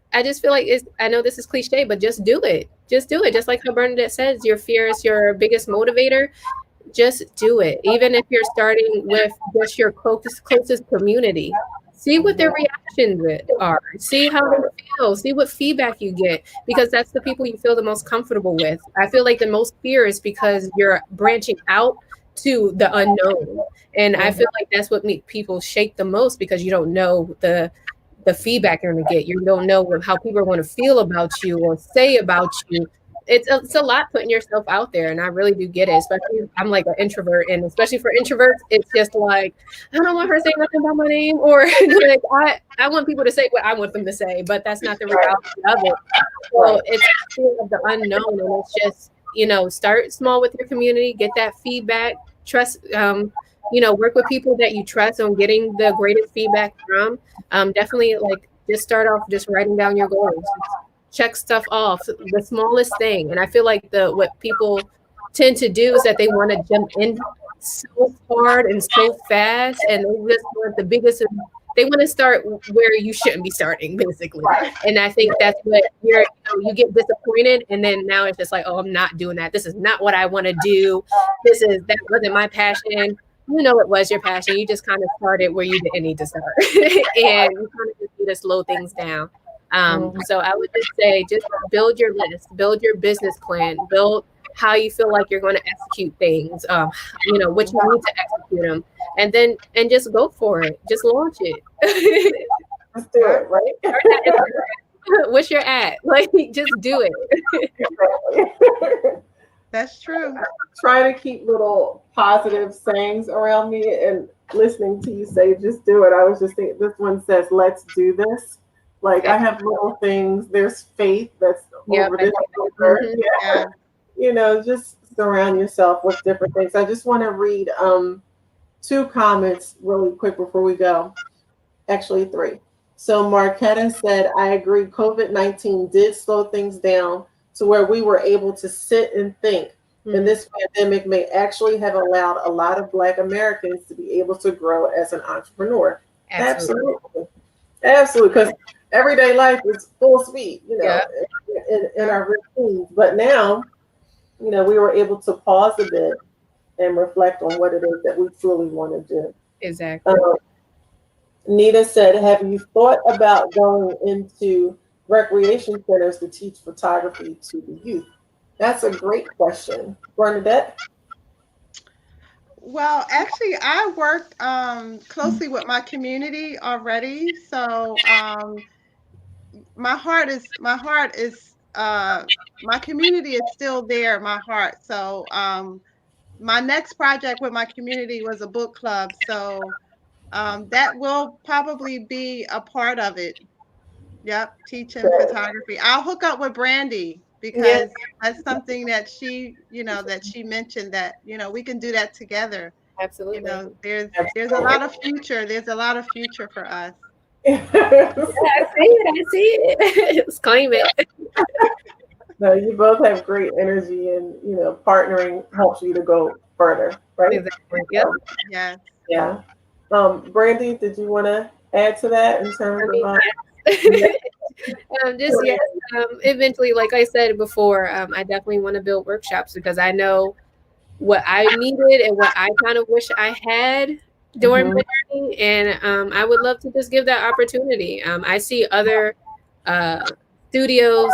feel like I know this is cliche, but just do it. Just do it. Just like how Bernadette says, your fear is your biggest motivator. Just do it. Even if you're starting with just your closest community, see what their reactions are. See how they feel. See what feedback you get, because that's the people you feel the most comfortable with. I feel like the most fear is because you're branching out to the unknown, and I feel like that's what make people shake the most, because you don't know the feedback you're going to get. You don't know how people are going to feel about you or say about you. It's a lot putting yourself out there, and I really do get it. Especially, I'm like an introvert, and especially for introverts, it's just like I don't want her to say nothing about my name, or like I want people to say what I want them to say, but that's not the reality of it. So it's fear of the unknown, and it's just start small with your community, get that feedback, trust. Work with people that you trust on getting the greatest feedback from. Definitely, like, just start off just writing down your goals. Check stuff off, the smallest thing. And I feel like what people tend to do is that they want to jump in so hard and so fast, and they just want the biggest. They want to start where you shouldn't be starting, basically. And I think that's what you get disappointed, and then now it's just like, oh, I'm not doing that. This is not what I want to do. That wasn't my passion. It was your passion. You just kind of started where you didn't need to start, and you kind of just need to slow things down. So I would just say, just build your list, build your business plan, build how you feel like you're going to execute things, what you need to execute them, and just go for it. Just launch it. Let's do it, right? What's your ad? Like, just do it. That's true. Trying to keep little positive sayings around me, and listening to you say, just do it. I was just thinking, this one says, let's do this. Like, I have little things. There's faith that's over this. Just surround yourself with different things. I just want to read 2 comments really quick before we go. Actually, 3. So Marquetta said, I agree. COVID-19 did slow things down to where we were able to sit and think. And this pandemic may actually have allowed a lot of Black Americans to be able to grow as an entrepreneur. Absolutely. Because everyday life is full speed, Yeah, in our routines. But now, we were able to pause a bit and reflect on what it is that we truly want to do. exactly. Um, Nita said, have you thought about going into recreation centers to teach photography to the youth? That's a great question. Bernadette? Well, actually, I work closely with my community already, so my community is still there. My heart. So my next project with my community was a book club, so that will probably be a part of it. Yep, teaching photography. I'll hook up with Brandi Yeah, because that's something that she mentioned that, we can do that together. Absolutely. There's a lot of future. There's a lot of future for us. Yeah, I see it. I see it. Let's claim it. no, you both have great energy, and partnering helps you to go further, right? Exactly. Yep. Yes. Yeah. Brandy, did you want to add to that in terms I of? mean, yes. Just yes. Eventually, like I said before, I definitely want to build workshops because I know what I needed and what I kind of wish I had during Mhm. my journey, and I would love to just give that opportunity. I see other uh, studios,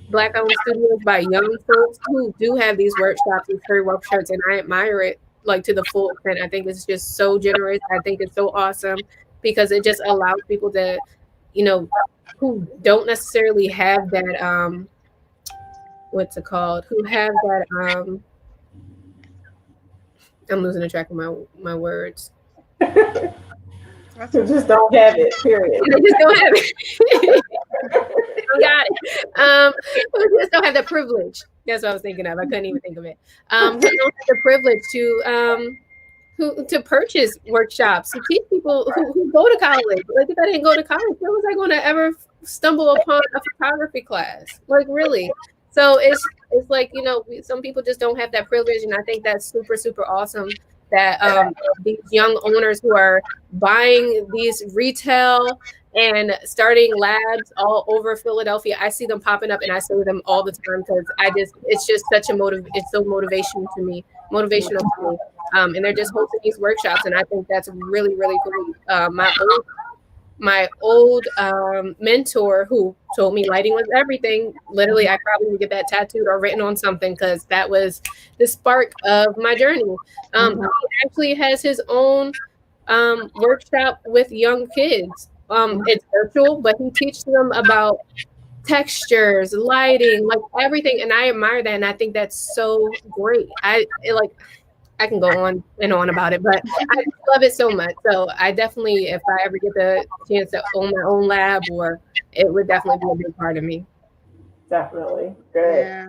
Black-owned studios by young folks who do have these workshops and career workshops, and I admire it like to the full extent. I think it's just so generous. I think it's so awesome because it just allows people to, you know, who don't necessarily have that what's it called? Who have that I'm losing the track of my words. That's Who just okay. don't have it, period. They just don't have it. They don't got it. Who just don't have the privilege. That's what I was thinking of. I couldn't even think of it. Who don't have the privilege who to purchase workshops to teach people who go to college. Like if I didn't go to college, how was I going to ever stumble upon a photography class? Like really. So it's like some people just don't have that privilege, and I think that's super super awesome that these young owners who are buying these retail and starting labs all over Philadelphia. I see them popping up, and I see them all the time because it's just such a it's so motivational to me. And they're just hosting these workshops, and I think that's really really cool. My old mentor who told me lighting was everything. Literally, I probably would get that tattooed or written on something because that was the spark of my journey. He actually has his own workshop with young kids. It's virtual, but he teaches them about textures, lighting, like everything, and I admire that, and I think that's so great. I can go on and on about it, but I love it so much. So I definitely, if I ever get the chance to own my own lab, or it would definitely be a big part of me. Definitely. Good. Yeah.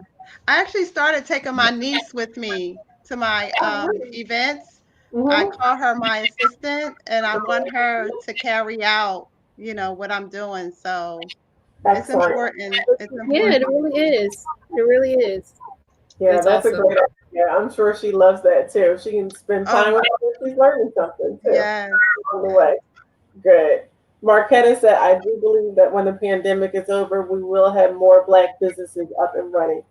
I actually started taking my niece with me to my events. I Hmm. call her my assistant, and I want her to carry out, what I'm doing. So it's Excellent. important. It's Yeah, it important. really is. It really is. Yeah, That's that's a awesome. great idea. I'm sure she loves that too. She can spend time Oh, with her. She's learning something too yes. on the way. Good. Marquetta said, I do believe that when the pandemic is over, we will have more Black businesses up and running.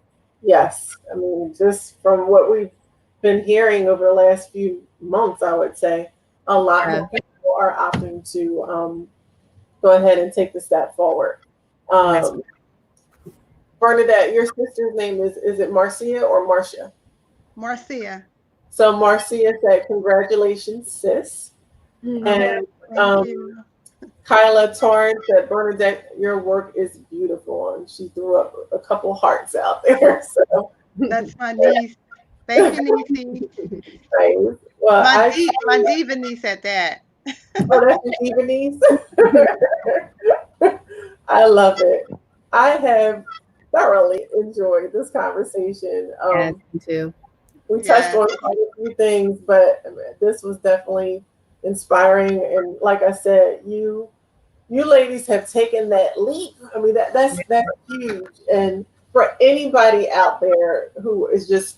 Yes. I mean, just from what we've been hearing over the last few months, I would say a lot Yeah. more people are opting to go ahead and take the step forward. That's Um, Bernadette, your sister's name is it Marcia or Marcia? Marcia. So Marcia said, congratulations, sis. Mhm. Yeah. And Thank you. Kyla Torrance said, Bernadette, your work is beautiful. And she threw up a couple hearts out there. So That's my niece. Thank you, niecey. nice. Well, My diva niece at that. oh, that's your Ebony's. I love it. I have thoroughly enjoyed this conversation. Yes, me too. We touched Yes. on quite a few things, but this was definitely inspiring. And like I said, you ladies have taken that leap. I mean, that's huge. And for anybody out there who is just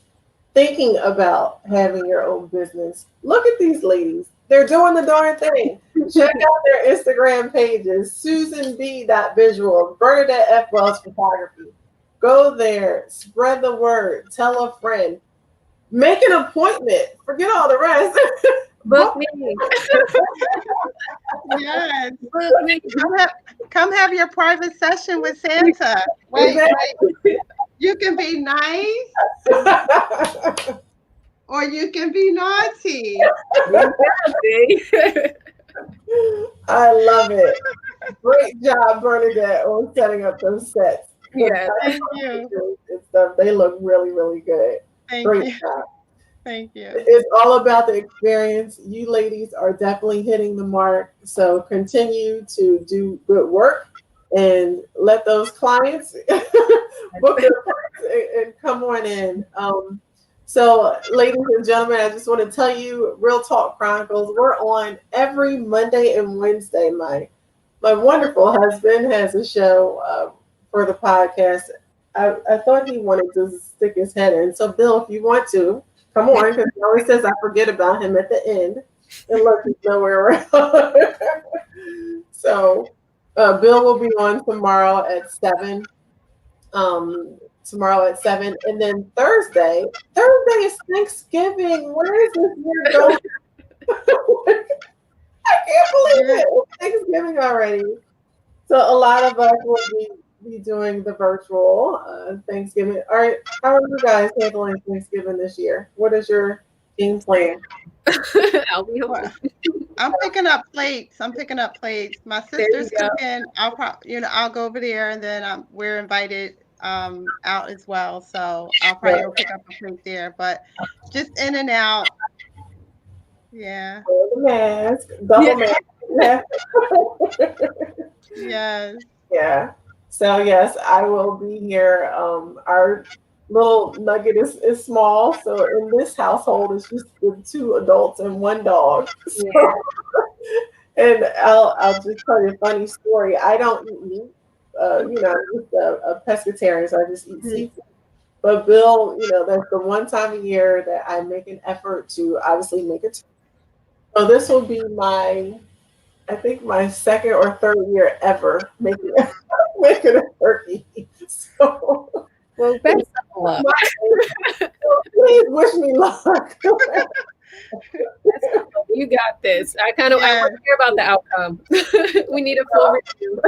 thinking about having your own business, look at these ladies. They're doing the darn thing. Check out their Instagram pages, SusanB.Visuals, Bernadette F. Wells Photography. Go there, spread the word, tell a friend, make an appointment. Forget all the rest. Book me. Yes. Book me. Come have your private session with Santa. Wait. You can be nice or you can be naughty. I love it. Great job, Bernadette, on setting up those sets. Yeah. Thank you. They look really, really good. Great job. Thank you. It's all about the experience. You ladies are definitely hitting the mark. So continue to do good work and let those clients book their price and come on in. So, ladies and gentlemen, I just want to tell you, Real Talk Chronicles, we're on every Monday and Wednesday. My wonderful husband has a show for the podcast. I thought he wanted to stick his head in. So, Bill, if you want to, come on, because he always says I forget about him at the end and let us know where we're at. So, Bill will be on tomorrow at 7. And then Thursday is Thanksgiving. Where is this year going? I can't believe it. It's Thanksgiving already. So a lot of us will be doing the virtual Thanksgiving. All right, how are you guys handling Thanksgiving this year? What is your game plan? I'll be home. I'm picking up plates. My sister's cooking. I'll go over there, and then we're invited out as well. So I'll probably go pick up a plate there. But just in and out. Yeah. Wear the mask, double mask. Yes. Yeah. So yes, I will be here. Our little nugget is small, so in this household it's just the 2 adults and 1 dog. So, and I'll just tell you a funny story. I don't eat meat. I'm just a pescatarian, so I just eat seafood. But Bill, that's the one time a year that I make an effort to obviously make it. So this will be I think my 2nd or 3rd year ever making a turkey. So, well, best of luck. Please wish me luck. You got this. I want to hear about the outcome. We need a full review.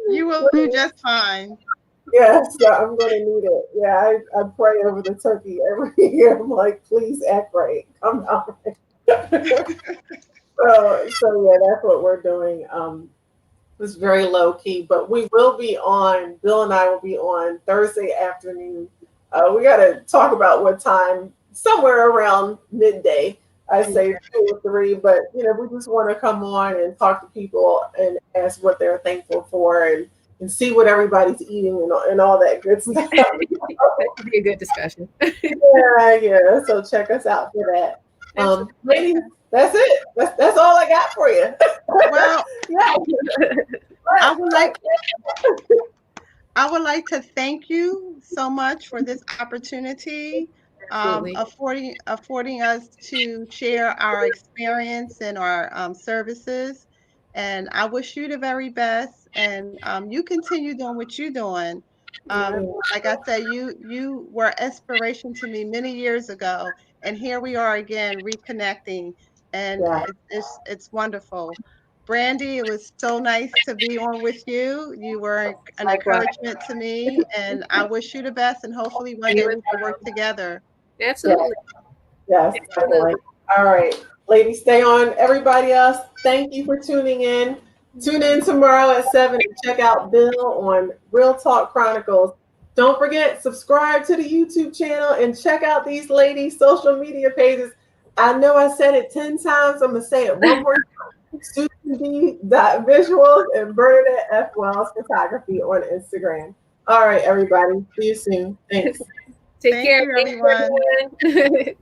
You will do just fine. Yes, I'm going to need it. Yeah, I pray over the turkey every year. I'm like, please act right. Come on. So yeah, that's what we're doing. It's very low key, but we will be on. Bill and I will be on Thursday afternoon. We got to talk about what time. Somewhere around midday, I say 2 or 3. But we just want to come on and talk to people and ask what they're thankful for and see what everybody's eating and all that good stuff. That could be a good discussion. Yeah. So check us out for that. Ladies, that's it. That's all I got for you. Well, yeah. I would like to thank you so much for this opportunity, affording us to share our experience and our services. And I wish you the very best. And you continue doing what you're doing. Like I said, you were inspiration to me many years ago, and here we are again reconnecting, and it's wonderful. Brandi, it was so nice to be on with you. You were an encouragement to me, and I wish you the best, and hopefully one day we can work together. Absolutely. Yes, definitely. All right. Ladies, stay on. Everybody else, thank you for tuning in. Tune in tomorrow at 7 and check out Bill on Real Talk Chronicles. Don't forget, subscribe to the YouTube channel and check out these ladies' social media pages. I know I said it 10 times. I'm going to say it one more time. SusanB.Visuals and Bernadette F. Wells Photography on Instagram. All right, everybody. See you soon. Thanks. Take care, everyone. Bye.